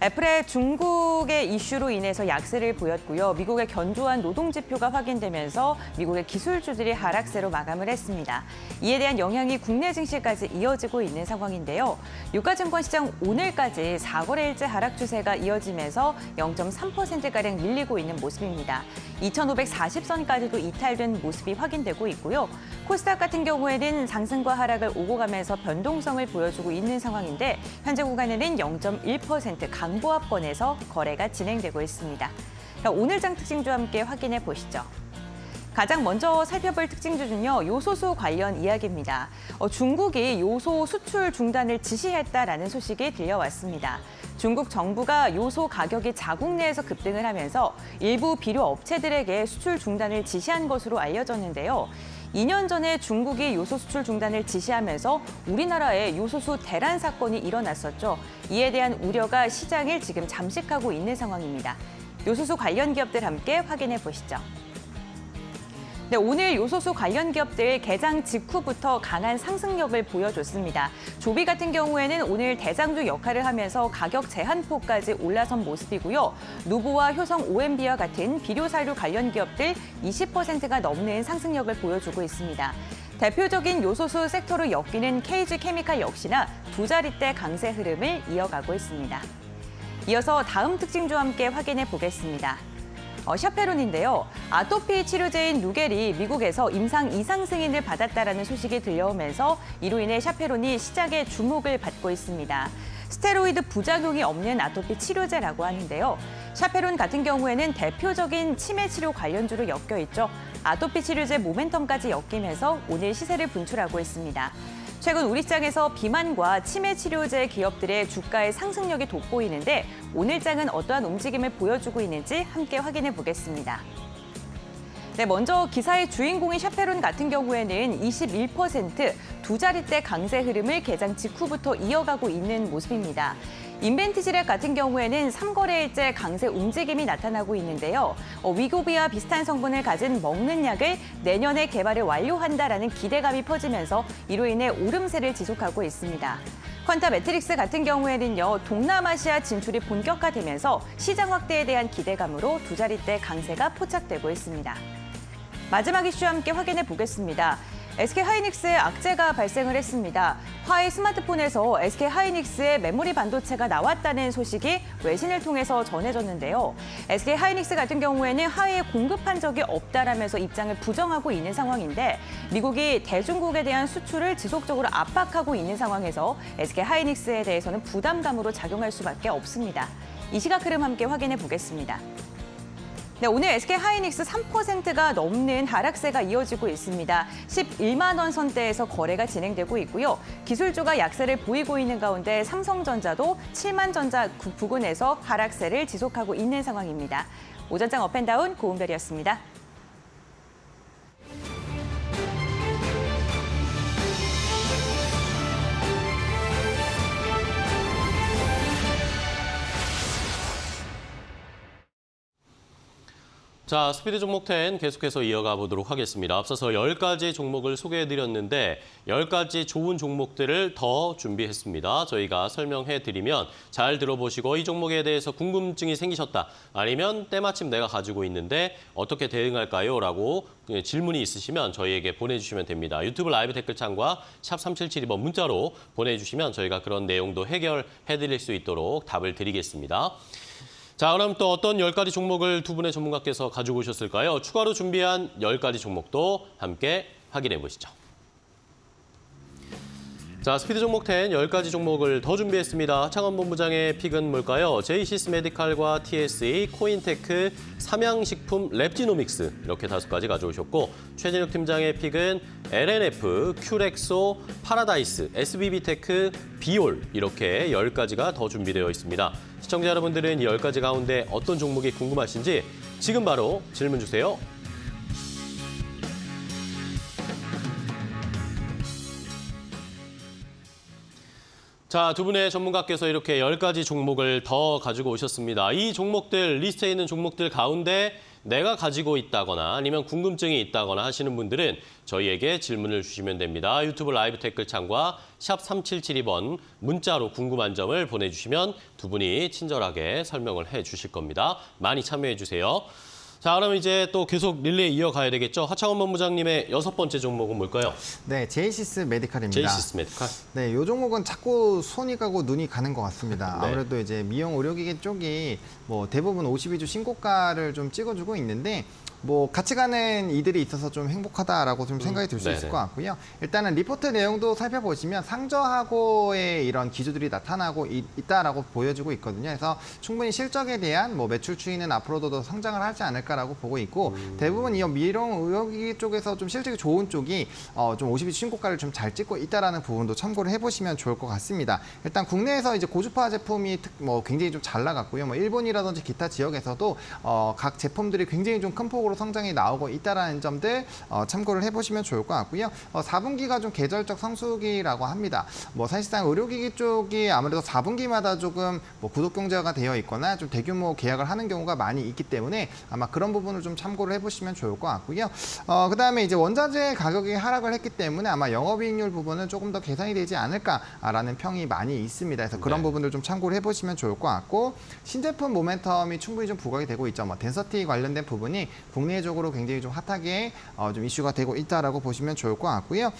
애플의 중국의 이슈로 인해서 약세를 보였고요. 미국의 견조한 노동 지표가 확인되면서 미국의 기술주들이 하락세로 마감을 했습니다. 이에 대한 영향이 국내 증시까지 이어지고 있는 상황인데요. 유가증권 시장 오늘까지 4거래일째 하락 추세가 이어지면서 0.3%가량 밀리고 있는 모습입니다. 2,540선까지도 이탈된 모습이 확인되고 있고요. 코스닥 같은 경우에는 상승과 하락을 오고 가면서 변동성을 보여주고 있는 상황인데 현재 구간에는 0.1% 강보합권에서 거래가 진행되고 있습니다. 오늘 장 특징주와 함께 확인해 보시죠. 가장 먼저 살펴볼 특징주는요, 요소수 관련 이야기입니다. 중국이 요소 수출 중단을 지시했다라는 소식이 들려왔습니다. 중국 정부가 요소 가격이 자국 내에서 급등을 하면서 일부 비료 업체들에게 수출 중단을 지시한 것으로 알려졌는데요. 2년 전에 중국이 요소 수출 중단을 지시하면서 우리나라에 요소수 대란 사건이 일어났었죠. 이에 대한 우려가 시장을 지금 잠식하고 있는 상황입니다. 요소수 관련 기업들 함께 확인해 보시죠. 네, 오늘 요소수 관련 기업들 개장 직후부터 강한 상승력을 보여줬습니다. 조비 같은 경우에는 오늘 대장주 역할을 하면서 가격 제한폭까지 올라선 모습이고요. 누보와 효성 OMB와 같은 비료사료 관련 기업들 20%가 넘는 상승력을 보여주고 있습니다. 대표적인 요소수 섹터로 엮이는 KG케미칼 역시나 두 자릿대 강세 흐름을 이어가고 있습니다. 이어서 다음 특징주와 함께 확인해 보겠습니다. 샤페론인데요. 아토피 치료제인 누겔이 미국에서 임상 이상 승인을 받았다라는 소식이 들려오면서 이로 인해 샤페론이 시장의 주목을 받고 있습니다. 스테로이드 부작용이 없는 아토피 치료제라고 하는데요. 샤페론 같은 경우에는 대표적인 치매 치료 관련주로 엮여 있죠. 아토피 치료제 모멘텀까지 엮이면서 오늘 시세를 분출하고 있습니다. 최근 우리 시장에서 비만과 치매 치료제 기업들의 주가의 상승력이 돋보이는데 오늘 장은 어떠한 움직임을 보여주고 있는지 함께 확인해 보겠습니다. 네, 먼저 기사의 주인공인 샤페론 같은 경우에는 21% 두 자릿대 강세 흐름을 개장 직후부터 이어가고 있는 모습입니다. 인벤티지랩 같은 경우에는 3거래일째 강세 움직임이 나타나고 있는데요. 위고비와 비슷한 성분을 가진 먹는 약을 내년에 개발을 완료한다라는 기대감이 퍼지면서 이로 인해 오름세를 지속하고 있습니다. 퀀타 매트릭스 같은 경우에는요, 동남아시아 진출이 본격화되면서 시장 확대에 대한 기대감으로 두 자릿대 강세가 포착되고 있습니다. 마지막 이슈와 함께 확인해 보겠습니다. SK하이닉스에 악재가 발생을 했습니다. 화웨이 스마트폰에서 SK하이닉스의 메모리 반도체가 나왔다는 소식이 외신을 통해서 전해졌는데요. SK하이닉스 같은 경우에는 화웨이에 공급한 적이 없다라면서 입장을 부정하고 있는 상황인데 미국이 대중국에 대한 수출을 지속적으로 압박하고 있는 상황에서 SK하이닉스에 대해서는 부담감으로 작용할 수밖에 없습니다. 이 시각 흐름 함께 확인해 보겠습니다. 네, 오늘 SK하이닉스 3%가 넘는 하락세가 이어지고 있습니다. 11만 원 선대에서 거래가 진행되고 있고요. 기술주가 약세를 보이고 있는 가운데 삼성전자도 7만 전자 부근에서 하락세를 지속하고 있는 상황입니다. 오전장 업앤다운 고은별이었습니다. 자, 스피드 종목 10 계속해서 이어가 보도록 하겠습니다. 앞서서 10가지 종목을 소개해드렸는데 10가지 좋은 종목들을 더 준비했습니다. 저희가 설명해드리면 잘 들어보시고 이 종목에 대해서 궁금증이 생기셨다. 아니면 때마침 내가 가지고 있는데 어떻게 대응할까요? 라고 질문이 있으시면 저희에게 보내주시면 됩니다. 유튜브 라이브 댓글창과 샵 3772번 문자로 보내주시면 저희가 그런 내용도 해결해드릴 수 있도록 답을 드리겠습니다. 자, 그럼 또 어떤 10가지 종목을 두 분의 전문가께서 가지고 오셨을까요? 추가로 준비한 10가지 종목도 함께 확인해 보시죠. 자, 스피드 종목 10 10가지 종목을 더 준비했습니다. 창원 본부장의 픽은 뭘까요? 제이시스 메디칼과 TSE, 코인테크, 삼양식품, 랩지노믹스 이렇게 5가지 가져오셨고 최진욱 팀장의 픽은 LNF, 큐렉소, 파라다이스, SBB테크, 비올 이렇게 10가지가 더 준비되어 있습니다. 시청자 여러분들은 이 10가지 가운데 어떤 종목이 궁금하신지 지금 바로 질문 주세요. 자, 두 분의 전문가께서 이렇게 10가지 종목을 더 가지고 오셨습니다. 이 종목들, 리스트에 있는 종목들 가운데 내가 가지고 있다거나 아니면 궁금증이 있다거나 하시는 분들은 저희에게 질문을 주시면 됩니다. 유튜브 라이브 댓글창과 샵 3772번 문자로 궁금한 점을 보내주시면 두 분이 친절하게 설명을 해주실 겁니다. 많이 참여해 주세요. 자, 그럼 이제 또 계속 릴레이 이어가야 되겠죠? 하창원 본부장님의 6번째 종목은 뭘까요? 네, 제이시스 메디칼입니다. 제이시스 메디칼. 네, 이 종목은 자꾸 손이 가고 눈이 가는 것 같습니다. 네. 아무래도 이제 미용 의료기기 쪽이 뭐 대부분 52주 신고가를 좀 찍어주고 있는데 뭐 같이 가는 이들이 있어서 좀 행복하다라고 좀 생각이 들 수 네네. 있을 것 같고요. 일단은 리포트 내용도 살펴보시면 상저하고의 이런 기조들이 나타나고 있다라고 보여지고 있거든요. 그래서 충분히 실적에 대한 뭐 매출 추이는 앞으로도 더 성장을 하지 않을까라고 보고 있고 대부분 이 미용 의료기기 쪽에서 좀 실적이 좋은 쪽이 좀 52주 신고가를 좀 잘 찍고 있다라는 부분도 참고를 해보시면 좋을 것 같습니다. 일단 국내에서 이제 고주파 제품이 뭐 굉장히 좀 잘 나갔고요. 뭐 일본이라든지 기타 지역에서도 각 제품들이 굉장히 좀 큰 폭으로 성장이 나오고 있다라는 점들 참고를 해보시면 좋을 것 같고요. 4분기가 좀 계절적 성수기라고 합니다. 뭐 사실상 의료기기 쪽이 아무래도 4분기마다 조금 뭐 구독 경제가 되어 있거나 좀 대규모 계약을 하는 경우가 많이 있기 때문에 아마 그런 부분을 좀 참고를 해보시면 좋을 것 같고요. 그다음에 이제 원자재 가격이 하락을 했기 때문에 아마 영업이익률 부분은 조금 더 개선이 되지 않을까라는 평이 많이 있습니다. 그래서 그런 네. 부분들 좀 참고를 해보시면 좋을 것 같고 신제품 모멘텀이 충분히 좀 부각이 되고 있죠. 뭐 덴서티 관련된 부분이 국내적으로 굉장히 좀 핫하게 좀 이슈가 되고 있다라고 보시면 좋을 것 같고요.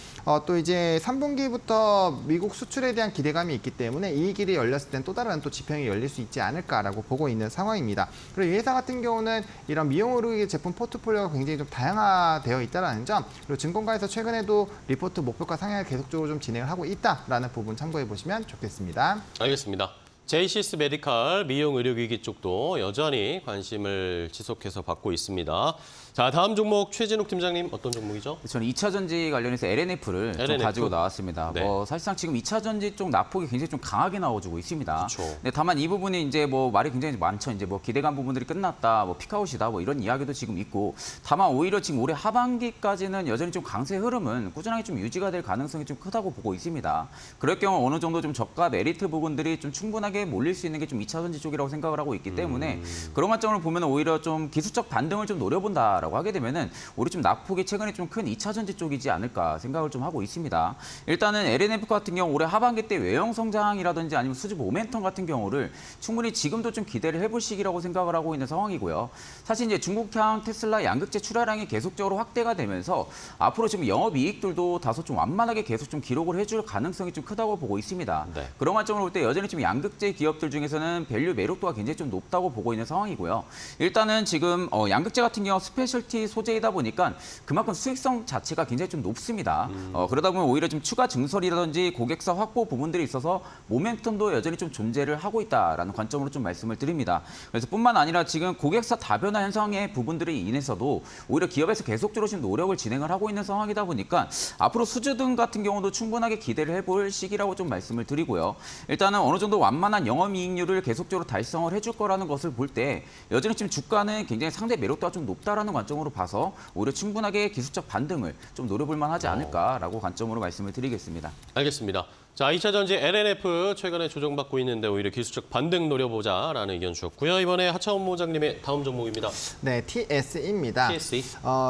또 이제 3분기부터 미국 수출에 대한 기대감이 있기 때문에 이 길이 열렸을 땐 또 다른 또 지평이 열릴 수 있지 않을까라고 보고 있는 상황입니다. 그리고 이 회사 같은 경우는 이런 미용 의료기 제품 포트폴리오가 굉장히 좀 다양화되어 있다는 점, 그리고 증권가에서 최근에도 리포트 목표가 상향을 계속적으로 좀 진행을 하고 있다라는 부분 참고해 보시면 좋겠습니다. 알겠습니다. 제이시스 메디칼 미용 의료기기 쪽도 여전히 관심을 지속해서 받고 있습니다. 자, 다음 종목 최진욱 팀장님 어떤 종목이죠? 저는 2차 전지 관련해서 LNF를 좀 LNF? 가지고 나왔습니다. 네. 뭐 사실상 지금 2차 전지 쪽 낙폭이 굉장히 좀 강하게 나와주고 있습니다. 그쵸. 근데 다만 이 부분이 이제 뭐 말이 굉장히 많죠. 이제 뭐 기대감 부분들이 끝났다, 뭐 피크아웃이다, 뭐 이런 이야기도 지금 있고, 다만 오히려 지금 올해 하반기까지는 여전히 좀 강세 흐름은 꾸준하게 좀 유지가 될 가능성이 좀 크다고 보고 있습니다. 그럴 경우 어느 정도 좀 저가 메리트 부분들이 좀 충분하게 몰릴 수 있는 게 좀 2차 전지 쪽이라고 생각을 하고 있기 때문에 그런 관점을 보면 오히려 좀 기술적 반등을 좀 노려본다라고 하게 되면은 우리 좀 낙폭이 최근에 좀 큰 2차 전지 쪽이지 않을까 생각을 좀 하고 있습니다. 일단은 LNF 같은 경우 올해 하반기 때 외형 성장이라든지 아니면 수주 모멘텀 같은 경우를 충분히 지금도 좀 기대를 해볼 시기라고 생각을 하고 있는 상황이고요. 사실 이제 중국향 테슬라 양극재 출하량이 계속적으로 확대가 되면서 앞으로 지금 영업이익들도 다소 좀 완만하게 계속 좀 기록을 해줄 가능성이 좀 크다고 보고 있습니다. 네. 그런 관점으로 볼 때 여전히 좀 양극재 기업들 중에서는 밸류 매력도가 굉장히 좀 높다고 보고 있는 상황이고요. 일단은 지금 양극재 같은 경우 스페셜티 소재이다 보니까 그만큼 수익성 자체가 굉장히 좀 높습니다. 그러다 보면 오히려 좀 추가 증설이라든지 고객사 확보 부분들이 있어서 모멘텀도 여전히 좀 존재를 하고 있다라는 관점으로 좀 말씀을 드립니다. 그래서 뿐만 아니라 지금 고객사 다변화 현상의 부분들이 인해서도 오히려 기업에서 계속적으로 지금 노력을 진행을 하고 있는 상황이다 보니까 앞으로 수주 등 같은 경우도 충분하게 기대를 해볼 시기라고 좀 말씀을 드리고요. 일단은 어느 정도 완만한 영업이익률을 계속적으로 달성을 해줄 거라는 것을 볼 때 여전히 지금 주가는 굉장히 상대 매력도가 좀 높다라는 관점으로 봐서 오히려 충분하게 기술적 반등을 좀 노려볼 만하지 않을까라고 관점으로 말씀을 드리겠습니다. 알겠습니다. 자, 2차 전지 LNF 최근에 조정받고 있는데 오히려 기술적 반등 노려보자라는 의견 주셨고요. 이번에 하창원 본부장님의 다음 종목입니다. 네, TSE입니다. TSE.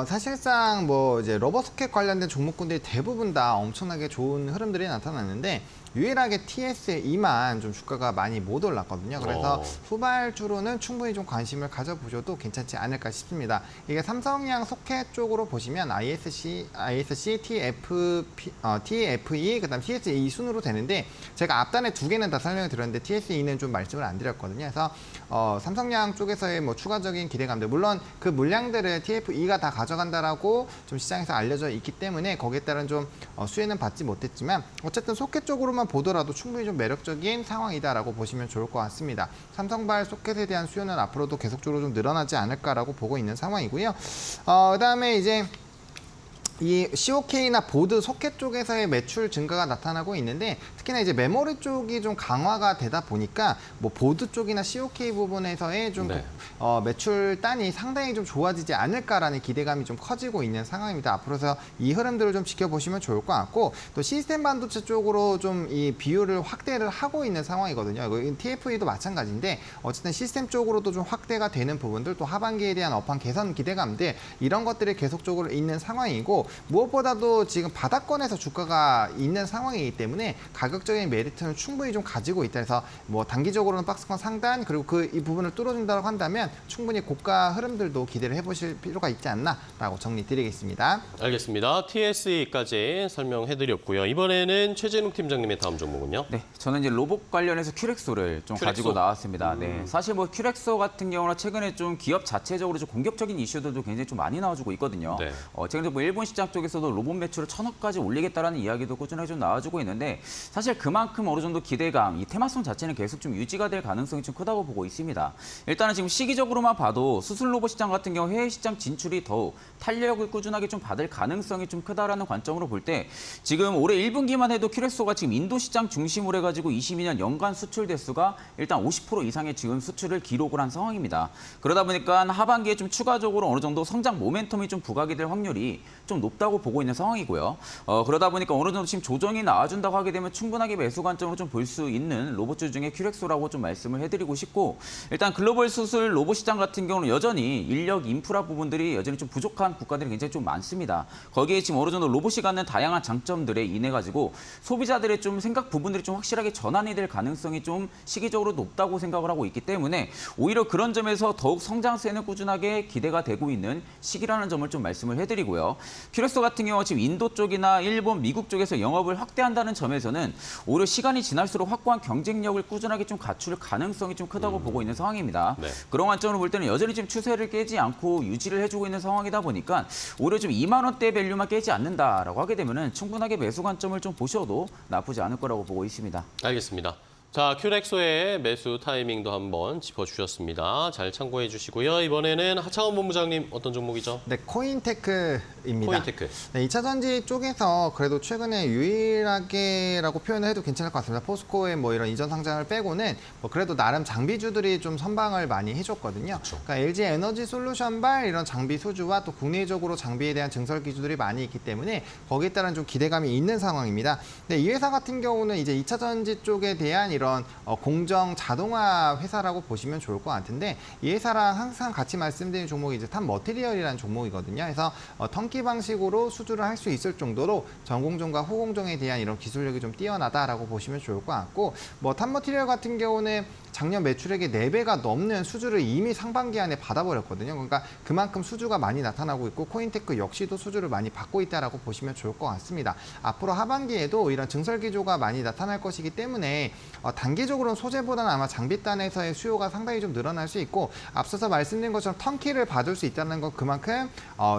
사실상 뭐 이제 러버 소켓 관련된 종목군들이 대부분 다 엄청나게 좋은 흐름들이 나타났는데 유일하게 TSE만 좀 주가가 많이 못 올랐거든요. 그래서 후발주로는 충분히 좀 관심을 가져보셔도 괜찮지 않을까 싶습니다. 이게 삼성양 소켓 쪽으로 보시면 ISC, TFE, 그다음 TSE 순으로 되는데 제가 앞단에 두 개는 다 설명을 드렸는데 TSE는 좀 말씀을 안 드렸거든요. 그래서 삼성양 쪽에서의 뭐 추가적인 기대감들, 물론 그 물량들을 TFE가 다 가져간다라고 좀 시장에서 알려져 있기 때문에 거기에 따른 좀 수혜는 받지 못했지만 어쨌든 소켓 쪽으로만 보더라도 충분히 좀 매력적인 상황이다라고 보시면 좋을 것 같습니다. 삼성발 소켓에 대한 수요는 앞으로도 계속적으로 좀 늘어나지 않을까라고 보고 있는 상황이고요. 그다음에 이제 이 COK나 보드 소켓 쪽에서의 매출 증가가 나타나고 있는데 특히나 이제 메모리 쪽이 좀 강화가 되다 보니까 뭐 보드 쪽이나 COK 부분에서의 좀 네. 매출단이 상당히 좀 좋아지지 않을까라는 기대감이 좀 커지고 있는 상황입니다. 앞으로서 이 흐름들을 좀 지켜보시면 좋을 것 같고 또 시스템 반도체 쪽으로 좀 이 비율을 확대를 하고 있는 상황이거든요. 이거 TFE도 마찬가지인데 어쨌든 시스템 쪽으로도 좀 확대가 되는 부분들 또 하반기에 대한 업황 개선 기대감들 이런 것들이 계속적으로 있는 상황이고 무엇보다도 지금 바닥권에서 주가가 있는 상황이기 때문에 가격적인 메리트는 충분히 좀 가지고 있다 해서 뭐 단기적으로는 박스권 상단 그리고 이 부분을 뚫어준다고 한다면 충분히 고가 흐름들도 기대를 해보실 필요가 있지 않나라고 정리드리겠습니다. 알겠습니다. TSE까지 설명해드렸고요. 이번에는 최진욱 팀장님의 다음 종목은요? 네, 저는 이제 로봇 관련해서 큐렉소를 좀 큐렉소? 가지고 나왔습니다. 네, 사실 뭐 큐렉소 같은 경우는 최근에 좀 기업 자체적으로 좀 공격적인 이슈들도 굉장히 좀 많이 나와주고 있거든요. 네. 최근에 뭐 일본 시장 쪽에서도 로봇 매출을 1,000억까지 올리겠다라는 이야기도 꾸준하게 좀 나와주고 있는데 사실 그만큼 어느 정도 기대감, 이 테마성 자체는 계속 좀 유지가 될 가능성이 좀 크다고 보고 있습니다. 일단은 지금 시기적으로만 봐도 수술 로봇 시장 같은 경우 해외 시장 진출이 더욱 탄력을 꾸준하게 좀 받을 가능성이 좀 크다라는 관점으로 볼 때 지금 올해 1분기만 해도 큐렉소가 지금 인도 시장 중심으로 해가지고 22년 연간 수출 대수가 일단 50% 이상의 지금 수출을 기록을 한 상황입니다. 그러다 보니까 하반기에 좀 추가적으로 어느 정도 성장 모멘텀이 좀 부각이 될 확률이 좀 높다고 보고 있는 상황이고요. 그러다 보니까 어느 정도 지금 조정이 나와준다고 하게 되면 충분하게 매수 관점으로 좀 볼 수 있는 로봇주 중에 큐렉소라고 좀 말씀을 해드리고 싶고 일단 글로벌 수술 로봇 시장 같은 경우는 여전히 인력 인프라 부분들이 여전히 좀 부족한 국가들이 굉장히 좀 많습니다. 거기에 지금 어느 정도 로봇이 갖는 다양한 장점들에 인해 가지고 소비자들의 좀 생각 부분들이 좀 확실하게 전환이 될 가능성이 좀 시기적으로 높다고 생각을 하고 있기 때문에 오히려 그런 점에서 더욱 성장세는 꾸준하게 기대가 되고 있는 시기라는 점을 좀 말씀을 해드리고요. 큐렉소 같은 경우 지금 인도 쪽이나 일본, 미국 쪽에서 영업을 확대한다는 점에서는 오히려 시간이 지날수록 확고한 경쟁력을 꾸준하게 좀 갖출 가능성이 좀 크다고 보고 있는 상황입니다. 네. 그런 관점으로 볼 때는 여전히 지금 추세를 깨지 않고 유지를 해주고 있는 상황이다 보니까 오히려 좀 2만 원대 밸류만 깨지 않는다라고 하게 되면은 충분하게 매수 관점을 좀 보셔도 나쁘지 않을 거라고 보고 있습니다. 알겠습니다. 자, 큐렉소의 매수 타이밍도 한번 짚어주셨습니다. 잘 참고해 주시고요. 이번에는 하창원 본부장님 어떤 종목이죠? 네, 코인테크입니다. 코인테크. 네, 2차 전지 쪽에서 그래도 최근에 유일하게라고 표현을 해도 괜찮을 것 같습니다. 포스코의 뭐 이런 이전 상장을 빼고는 뭐 그래도 나름 장비주들이 좀 선방을 많이 해줬거든요. 그러니까 LG 에너지 솔루션발 이런 장비 수주와 또 국내적으로 장비에 대한 증설 기주들이 많이 있기 때문에 거기에 따른 좀 기대감이 있는 상황입니다. 근데 이 회사 같은 경우는 이제 2차 전지 쪽에 대한 이런 공정 자동화 회사라고 보시면 좋을 것 같은데 이 회사랑 항상 같이 말씀드리는 종목이 이제 탑 머티리얼이라는 종목이거든요. 그래서 턴키 방식으로 수주를 할 수 있을 정도로 전공정과 후공정에 대한 이런 기술력이 좀 뛰어나다라고 보시면 좋을 것 같고 뭐 탑 머티리얼 같은 경우는 작년 매출액의 4배가 넘는 수주를 이미 상반기 안에 받아버렸거든요. 그러니까 그만큼 수주가 많이 나타나고 있고 코인테크 역시도 수주를 많이 받고 있다라고 보시면 좋을 것 같습니다. 앞으로 하반기에도 이런 증설 기조가 많이 나타날 것이기 때문에 단기적으로는 소재보다는 아마 장비단에서의 수요가 상당히 좀 늘어날 수 있고 앞서서 말씀드린 것처럼 턴키를 받을 수 있다는 건 그만큼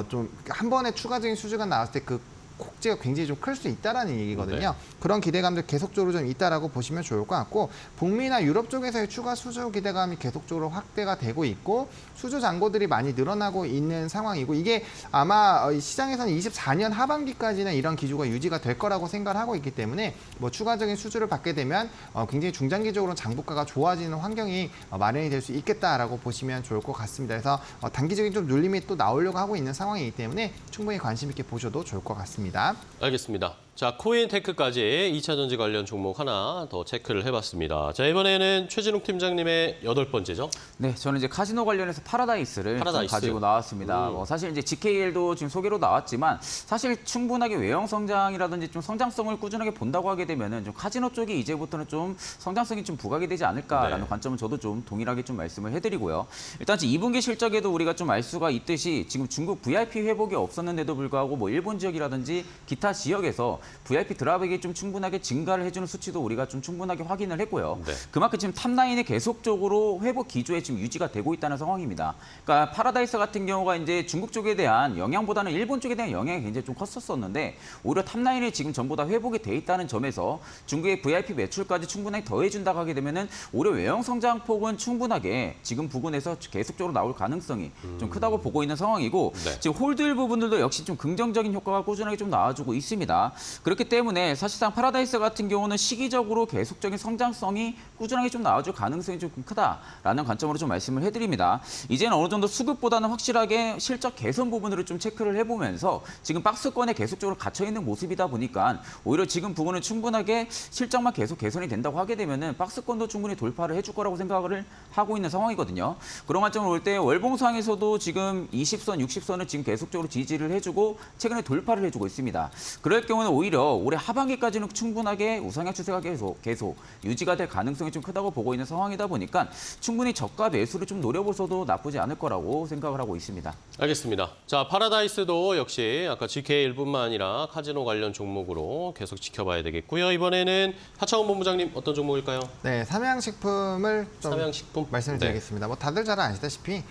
좀 한 번에 추가적인 수주가 나왔을 때 그 폭지가 굉장히 좀 클 수 있다라는 얘기거든요. 네. 그런 기대감들 계속적으로 좀 있다라고 보시면 좋을 것 같고 북미나 유럽 쪽에서의 추가 수주 기대감이 계속적으로 확대가 되고 있고 수주 잔고들이 많이 늘어나고 있는 상황이고 이게 아마 시장에서는 24년 하반기까지는 이런 기조가 유지가 될 거라고 생각을 하고 있기 때문에 뭐 추가적인 수주를 받게 되면 굉장히 중장기적으로 장부가가 좋아지는 환경이 마련이 될 수 있겠다라고 보시면 좋을 것 같습니다. 그래서 단기적인 좀 눌림이 또 나오려고 하고 있는 상황이기 때문에 충분히 관심 있게 보셔도 좋을 것 같습니다. 알겠습니다. 자, 코인테크까지 2차 전지 관련 종목 하나 더 체크를 해봤습니다. 자, 이번에는 최진욱 팀장님의 8번째죠? 네, 저는 이제 카지노 관련해서 파라다이스를 좀 가지고 나왔습니다. 사실 이제 GKL도 지금 소개로 나왔지만 사실 충분하게 외형 성장이라든지 좀 성장성을 꾸준하게 본다고 하게 되면은 좀 카지노 쪽이 이제부터는 좀 성장성이 좀 부각이 되지 않을까라는 네. 관점은 저도 좀 동일하게 좀 말씀을 해드리고요. 일단 2분기 실적에도 우리가 좀 알 수가 있듯이 지금 중국 VIP 회복이 없었는데도 불구하고 뭐 일본 지역이라든지 기타 지역에서 VIP 드랍액이 좀 충분하게 증가를 해주는 수치도 우리가 좀 충분하게 확인을 했고요. 네. 그만큼 지금 탑라인이 계속적으로 회복 기조에 지금 유지가 되고 있다는 상황입니다. 그러니까 파라다이스 같은 경우가 이제 중국 쪽에 대한 영향보다는 일본 쪽에 대한 영향이 굉장히 좀 컸었는데 오히려 탑라인이 지금 전부 다 회복이 돼 있다는 점에서 중국의 VIP 매출까지 충분하게 더해준다고 하게 되면은 오히려 외형 성장폭은 충분하게 지금 부근에서 계속적으로 나올 가능성이 좀 크다고 보고 있는 상황이고 네. 지금 홀드 부분들도 역시 좀 긍정적인 효과가 꾸준하게 좀 나와주고 있습니다. 그렇기 때문에 사실상 파라다이스 같은 경우는 시기적으로 계속적인 성장성이 꾸준하게 좀 나와줄 가능성이 좀 크다라는 관점으로 좀 말씀을 해드립니다. 이제는 어느 정도 수급보다는 확실하게 실적 개선 부분으로 좀 체크를 해보면서 지금 박스권에 계속적으로 갇혀있는 모습이다 보니까 오히려 지금 부분은 충분하게 실적만 계속 개선이 된다고 하게 되면은 박스권도 충분히 돌파를 해줄 거라고 생각을 하고 있는 상황이거든요. 그런 관점으로 볼 때 월봉상에서도 지금 20선, 60선을 지금 계속적으로 지지를 해주고 최근에 돌파를 해주고 있습니다. 그럴 경우는 오히려 올해 하반기까지는 충분하게 우상향 추세가 계속 유지가 될 가능성이 좀 크다고 보고 있는 상황이다 보니까 충분히 저가 매수를 좀 노려보셔도 나쁘지 않을 거라고 생각을 하고 있습니다. 알겠습니다. 자, 파라다이스도 역시 아까 GK1뿐만 아니라 카지노 관련 종목으로 계속 지켜봐야 되겠고요. 이번에는 하창원 본부장님 어떤 종목일까요? 네, 삼양식품을 좀 삼양식품? 말씀을 네. 드리겠습니다. 뭐 다들 잘 아시다시피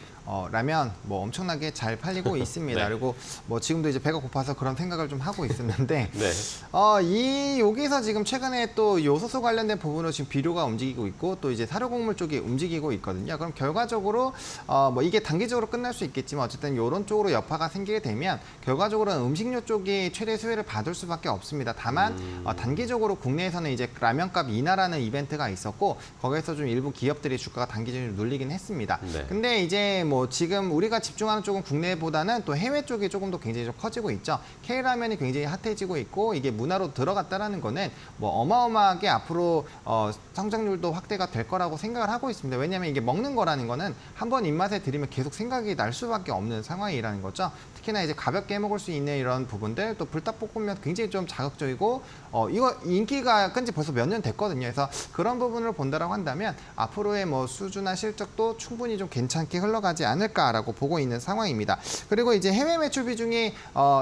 라면 뭐 엄청나게 잘 팔리고 있습니다. 네. 그리고 뭐 지금도 이제 배가 고파서 그런 생각을 좀 하고 있었는데 네. 여기서 지금 최근에 또 요소수 관련된 부분으로 지금 비료가 움직이고 있고 또 이제 사료곡물 쪽이 움직이고 있거든요. 그럼 결과적으로 뭐 이게 단기적으로 끝날 수 있겠지만 어쨌든 이런 쪽으로 여파가 생기게 되면 결과적으로는 음식료 쪽이 최대 수혜를 받을 수밖에 없습니다. 다만 단기적으로 국내에서는 이제 라면값 인하라는 이벤트가 있었고 거기에서 좀 일부 기업들이 주가가 단기적으로 눌리긴 했습니다. 네. 근데 이제 뭐 지금 우리가 집중하는 쪽은 국내보다는 또 해외 쪽이 조금 더 굉장히 좀 커지고 있죠. K라면이 굉장히 핫해지고 있고 이게 문화로 들어갔다라는 거는 뭐 어마어마하게 앞으로 성장률도 확대가 될 거라고 생각을 하고 있습니다. 왜냐하면 이게 먹는 거라는 거는 한번 입맛에 들이면 계속 생각이 날 수밖에 없는 상황이라는 거죠. 특히나 이제 가볍게 먹을 수 있는 이런 부분들 또 불닭볶음면 굉장히 좀 자극적이고 이거 인기가 끈지 벌써 몇 년 됐거든요. 그래서 그런 부분을 본다라고 한다면 앞으로의 뭐 수주나 실적도 충분히 좀 괜찮게 흘러가지 않을까라고 보고 있는 상황입니다. 그리고 이제 해외 매출 비중이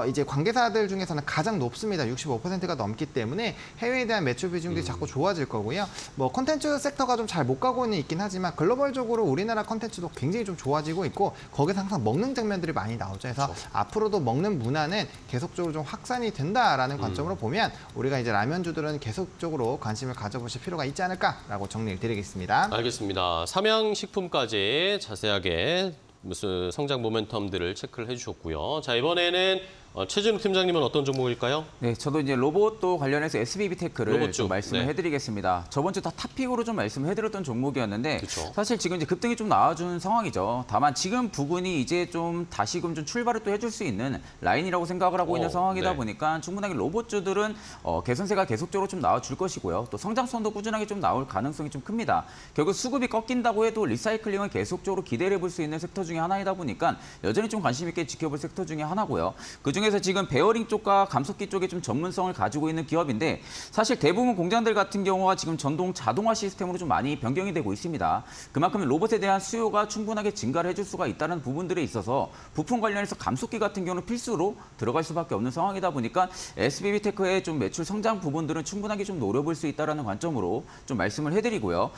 이제 관계사들 중에서는 가장 높습니다. 65%가 넘기 때문에 해외에 대한 매출 비중들이 자꾸 좋아질 거고요. 뭐 콘텐츠 섹터가 좀 잘 못 가고는 있긴 하지만 글로벌적으로 우리나라 콘텐츠도 굉장히 좀 좋아지고 있고 거기서 항상 먹는 장면들이 많이 나오죠. 그래서 그렇죠. 앞으로도 먹는 문화는 계속적으로 좀 확산이 된다라는 관점으로 보면 우리가 이제 라면주들은 계속적으로 관심을 가져보실 필요가 있지 않을까라고 정리를 드리겠습니다. 알겠습니다. 삼양식품까지 자세하게 무슨 성장 모멘텀들을 체크를 해주셨고요. 자, 이번에는 최진욱 팀장님은 어떤 종목일까요? 네, 저도 이제 로봇도 관련해서 SBB테크를 로봇 좀 쪽, 말씀을 네. 해드리겠습니다. 저번 주 다 탑픽으로 좀 말씀을 해드렸던 종목이었는데 그쵸. 사실 지금 이제 급등이 좀 나와준 상황이죠. 다만 지금 부근이 이제 좀 다시금 좀 출발을 또 해줄 수 있는 라인이라고 생각을 하고 있는 상황이다 네. 보니까 충분하게 로봇주들은 개선세가 계속적으로 좀 나와줄 것이고요. 또 성장성도 꾸준하게 좀 나올 가능성이 좀 큽니다. 결국 수급이 꺾인다고 해도 리사이클링을 계속적으로 기대를 해볼 수 있는 섹터 중에 하나이다 보니까 여전히 좀 관심 있게 지켜볼 섹터 중에 하나고요. 그중에서 지금 베어링 쪽과 감속기 쪽에 좀 전문성을 가지고 있는 기업인데 사실 대부분 공장들 같은 경우가 지금 전동 자동화 시스템으로 좀 많이 변경이 되고 있습니다. 그만큼 로봇에 대한 수요가 충분하게 증가를 해줄 수가 있다는 부분들에 있어서 부품 관련해서 감속기 같은 경우는 필수로 들어갈 수밖에 없는 상황이다 보니까 SBB테크의 좀 매출 성장 부분들은 충분하게 좀 노려볼 수 있다는 관점으로 좀 말씀을 해드리고요.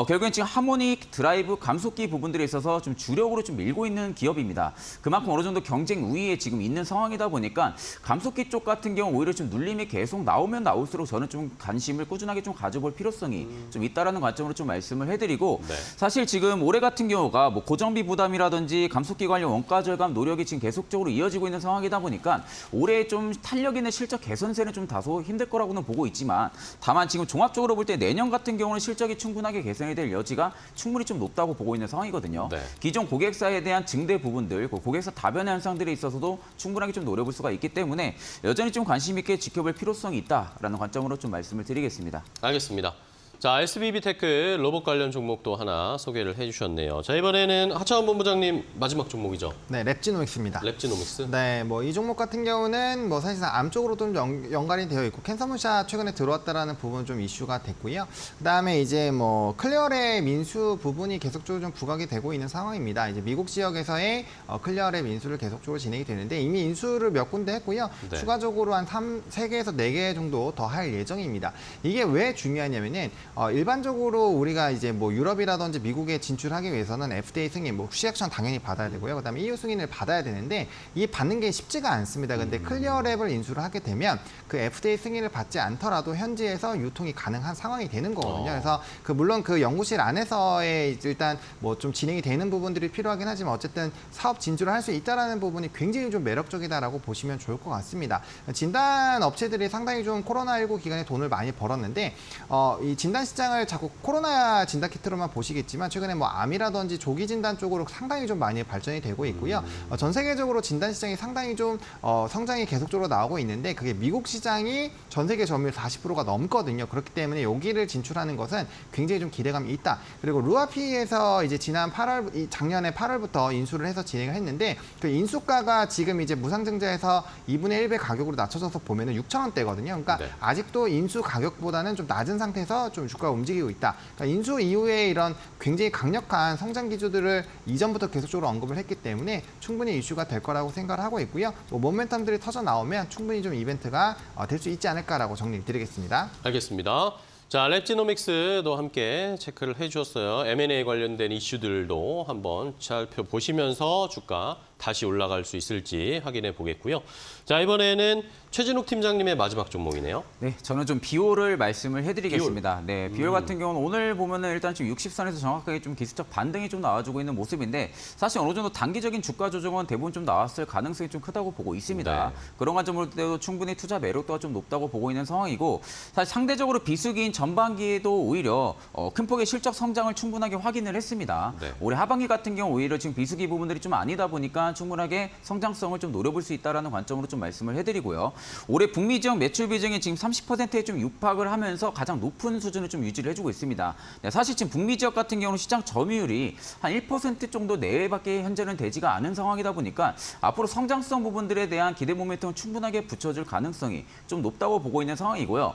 결국엔 지금 하모닉 드라이브 감속기 부분들에 있어서 좀 주력으로 좀 밀고 있는 기업입니다. 그만큼 어느 정도 경쟁 우위에 지금 있는 상황이다 보니까 감속기 쪽 같은 경우 오히려 좀 눌림이 계속 나오면 나올수록 저는 좀 관심을 꾸준하게 좀 가져볼 필요성이 좀 있다라는 관점으로 좀 말씀을 해드리고 네. 사실 지금 올해 같은 경우가 뭐 고정비 부담이라든지 감속기 관련 원가 절감 노력이 지금 계속적으로 이어지고 있는 상황이다 보니까 올해 좀 탄력 있는 실적 개선세는 좀 다소 힘들 거라고는 보고 있지만 다만 지금 종합적으로 볼 때 내년 같은 경우는 실적이 충분하게 개선이 될 여지가 충분히 좀 높다고 보고 있는 상황이거든요. 네. 기존 고객사에 대한 증대 부분들, 고객사 다변화 현상들에 있어서도 충분하게 좀 노려볼 수가 있기 때문에 여전히 좀 관심 있게 지켜볼 필요성이 있다라는 관점으로 좀 말씀을 드리겠습니다. 알겠습니다. 자, SBB테크 로봇 관련 종목도 하나 소개를 해주셨네요. 자, 이번에는 하창원 본부장님 마지막 종목이죠. 네, 랩지노믹스입니다. 랩지노믹스. 네, 뭐 이 종목 같은 경우는 뭐 사실상 암 쪽으로도 좀 연관이 되어 있고 캔서문샷 최근에 들어왔다라는 부분 좀 이슈가 됐고요. 그다음에 이제 뭐 클리어랩 민수 부분이 계속적으로 좀 부각이 되고 있는 상황입니다. 이제 미국 지역에서의 클리어랩 인수를 계속적으로 진행이 되는데 이미 인수를 몇 군데 했고요. 네. 추가적으로 한 3개에서 4개 정도 더 할 예정입니다. 이게 왜 중요하냐면은 일반적으로 우리가 이제 뭐 유럽이라든지 미국에 진출하기 위해서는 FDA 승인, 뭐 시약청 당연히 받아야 되고요. 그다음에 EU 승인을 받아야 되는데 이 받는 게 쉽지가 않습니다. 근데 클리어랩을 인수를 하게 되면 그 FDA 승인을 받지 않더라도 현지에서 유통이 가능한 상황이 되는 거거든요. 그래서 물론 그 연구실 안에서의 일단 뭐 좀 진행이 되는 부분들이 필요하긴 하지만 어쨌든 사업 진출을 할 수 있다라는 부분이 굉장히 좀 매력적이다라고 보시면 좋을 것 같습니다. 진단 업체들이 상당히 좀 코로나19 기간에 돈을 많이 벌었는데 이 진단 시장을 자꾸 코로나 진단 키트로만 보시겠지만 최근에 뭐 암이라든지 조기 진단 쪽으로 상당히 좀 많이 발전이 되고 있고요. 전 세계적으로 진단 시장이 상당히 좀 성장이 계속적으로 나오고 있는데 그게 미국 시장이 전 세계 점유율 40%가 넘거든요. 그렇기 때문에 여기를 진출하는 것은 굉장히 좀 기대감이 있다. 그리고 루아피에서 이제 작년에 8월부터 인수를 해서 진행을 했는데 그 인수가가 지금 이제 무상증자에서 2분의 1배 가격으로 낮춰져서 보면은 6,000원대거든요. 그러니까 네. 아직도 인수 가격보다는 좀 낮은 상태에서 좀 주가가 움직이고 있다. 그러니까 인수 이후에 이런 굉장히 강력한 성장 기조들을 이전부터 계속적으로 언급을 했기 때문에 충분히 이슈가 될 거라고 생각을 하고 있고요. 뭐 모멘텀들이 터져 나오면 충분히 좀 이벤트가 될 수 있지 않을까라고 정리드리겠습니다. 알겠습니다. 자, 랩지노믹스도 함께 체크를 해주셨어요. M&A 관련된 이슈들도 한번 살펴보시면서 주가 다시 올라갈 수 있을지 확인해 보겠고요. 자, 이번에는 최진욱 팀장님의 마지막 종목이네요. 네, 저는 좀 비올을 말씀을 해드리겠습니다. 네, 비올 같은 경우는 오늘 보면은 일단 지금 60선에서 정확하게 좀 기술적 반등이 좀 나와주고 있는 모습인데 사실 어느 정도 단기적인 주가 조정은 대부분 좀 나왔을 가능성이 좀 크다고 보고 있습니다. 네. 그런 관점으로 때도 충분히 투자 매력도가 좀 높다고 보고 있는 상황이고 사실 상대적으로 비수기인 전반기에도 오히려 큰 폭의 실적 성장을 충분하게 확인을 했습니다. 네. 올해 하반기 같은 경우 오히려 지금 비수기 부분들이 좀 아니다 보니까 충분하게 성장성을 좀 노려볼 수 있다는 관점으로 좀 말씀을 해드리고요. 올해 북미 지역 매출 비중이 지금 30%에 좀 육박을 하면서 가장 높은 수준을 좀 유지를 해주고 있습니다. 네, 사실 지금 북미 지역 같은 경우는 시장 점유율이 한 1% 정도 내외밖에 현재는 되지가 않은 상황이다 보니까 앞으로 성장성 부분들에 대한 기대 모멘텀은 충분하게 붙여줄 가능성이 좀 높다고 보고 있는 상황이고요.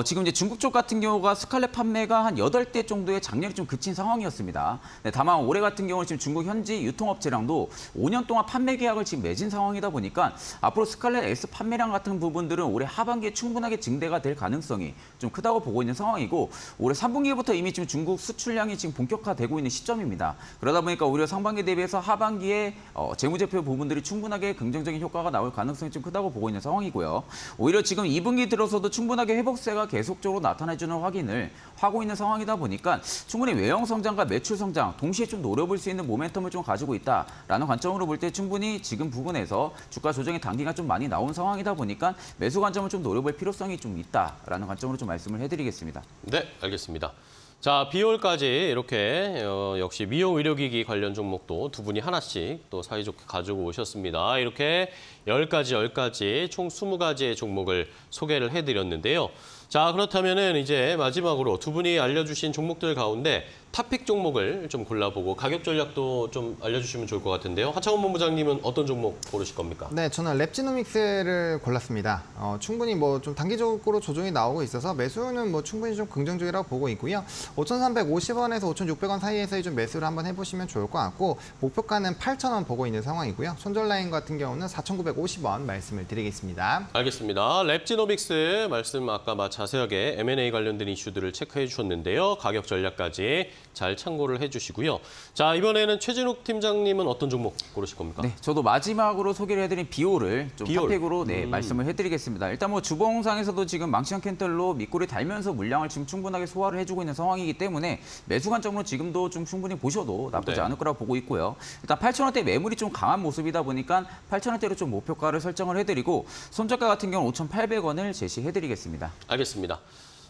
지금 이제 중국 쪽 같은 경우가 스칼렛 판매가 한 8대 정도의 작년에 좀 그친 상황이었습니다. 네, 다만 올해 같은 경우는 지금 중국 현지 유통업체랑도 5년 동안 판매 계약을 지금 맺은 상황이다 보니까 앞으로 스칼렛 S 판매량 같은 부분들은 올해 하반기에 충분하게 증대가 될 가능성이 좀 크다고 보고 있는 상황이고 올해 3분기부터 이미 지금 중국 수출량이 지금 본격화되고 있는 시점입니다. 그러다 보니까 오히려 상반기 대비해서 하반기에 재무제표 부분들이 충분하게 긍정적인 효과가 나올 가능성이 좀 크다고 보고 있는 상황이고요. 오히려 지금 2분기 들어서도 충분하게 회복세가 계속적으로 나타내주는 확인을 하고 있는 상황이다 보니까 충분히 외형 성장과 매출 성장 동시에 좀 노려볼 수 있는 모멘텀을 좀 가지고 있다라는 관점으로 볼 때 충분히 지금 부분에서 주가 조정의 단기가 좀 많이 나온 상황이다 보니까 매수 관점을 좀 노려볼 필요성이 좀 있다라는 관점으로 좀 말씀을 해드리겠습니다. 네, 알겠습니다. 자, 비올까지 이렇게 역시 미용 의료기기 관련 종목도 두 분이 하나씩 또 사이좋게 가지고 오셨습니다. 이렇게 10가지 총 20가지의 종목을 소개를 해드렸는데요. 자, 그렇다면은 이제 마지막으로 두 분이 알려주신 종목들 가운데 탑픽 종목을 좀 골라보고 가격 전략도 좀 알려주시면 좋을 것 같은데요. 하창원 본부장님은 어떤 종목 고르실 겁니까? 네, 저는 랩지노믹스를 골랐습니다. 충분히 뭐 좀 단기적으로 조정이 나오고 있어서 매수는 뭐 충분히 좀 긍정적이라고 보고 있고요. 5,350원에서 5,600원 사이에서 좀 매수를 한번 해보시면 좋을 것 같고 목표가는 8,000원 보고 있는 상황이고요. 손절 라인 같은 경우는 4,950원 말씀을 드리겠습니다. 알겠습니다. 랩지노믹스 말씀 아까 자세하게 M&A 관련된 이슈들을 체크해 주셨는데요. 가격 전략까지 잘 참고를 해주시고요. 자, 이번에는 최진욱 팀장님은 어떤 종목 고르실 겁니까? 네, 저도 마지막으로 소개를 해드린 비올을 좀 비올. 탑픽으로 말씀을 해드리겠습니다. 일단 뭐 주봉상에서도 지금 망치형 캔들로 밑골이 달면서 물량을 지금 충분하게 소화를 해주고 있는 상황이기 때문에 매수 관점으로 지금도 좀 충분히 보셔도 나쁘지 네. 않을 거라고 보고 있고요. 일단 8,000원대 매물이 좀 강한 모습이다 보니까 8,000원대로 좀 목표가를 설정을 해드리고 손절가 같은 경우는 5,800원을 제시해드리겠습니다. 알겠습니다.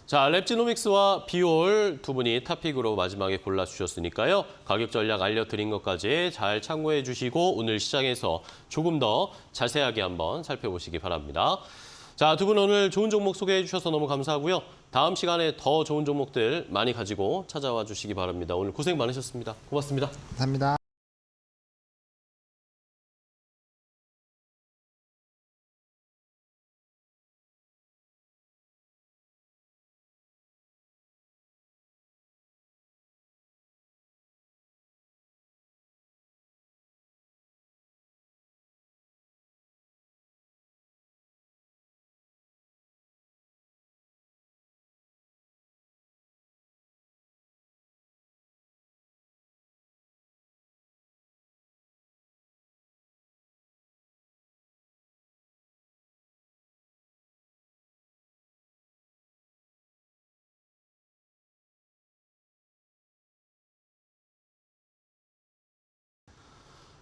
자, 랩지노믹스와 비올 두 분이 탑픽으로 마지막에 골라주셨으니까요. 가격 전략 알려드린 것까지 잘 참고해 주시고 오늘 시장에서 조금 더 자세하게 한번 살펴보시기 바랍니다. 자, 두 분 오늘 좋은 종목 소개해 주셔서 너무 감사하고요. 다음 시간에 더 좋은 종목들 많이 가지고 찾아와 주시기 바랍니다. 오늘 고생 많으셨습니다. 고맙습니다. 감사합니다.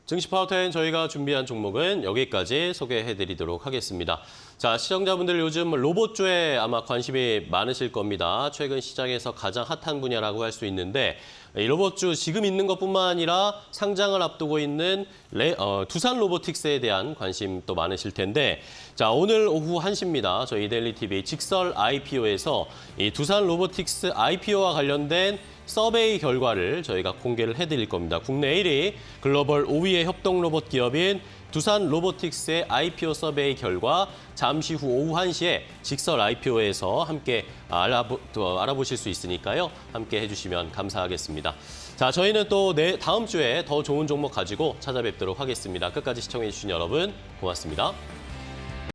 증시 파워텐 저희가 준비한 종목은 여기까지 소개해드리도록 하겠습니다. 자, 시청자분들 요즘 로봇주에 아마 관심이 많으실 겁니다. 최근 시장에서 가장 핫한 분야라고 할 수 있는데 이 로봇주 지금 있는 것뿐만 아니라 상장을 앞두고 있는 두산 로보틱스에 대한 관심 또 많으실 텐데 자, 오늘 오후 1시입니다. 저희 데일리TV 직설 IPO에서 이 두산 로보틱스 IPO와 관련된 서베이 결과를 저희가 공개를 해드릴 겁니다. 국내 1위, 글로벌 5위의 협동 로봇 기업인 두산 로보틱스의 IPO 서베이 결과 잠시 후 오후 1시에 직설 IPO에서 함께 알아보실 수 있으니까요. 함께 해주시면 감사하겠습니다. 자, 저희는 또 다음 주에 더 좋은 종목 가지고 찾아뵙도록 하겠습니다. 끝까지 시청해주신 여러분 고맙습니다.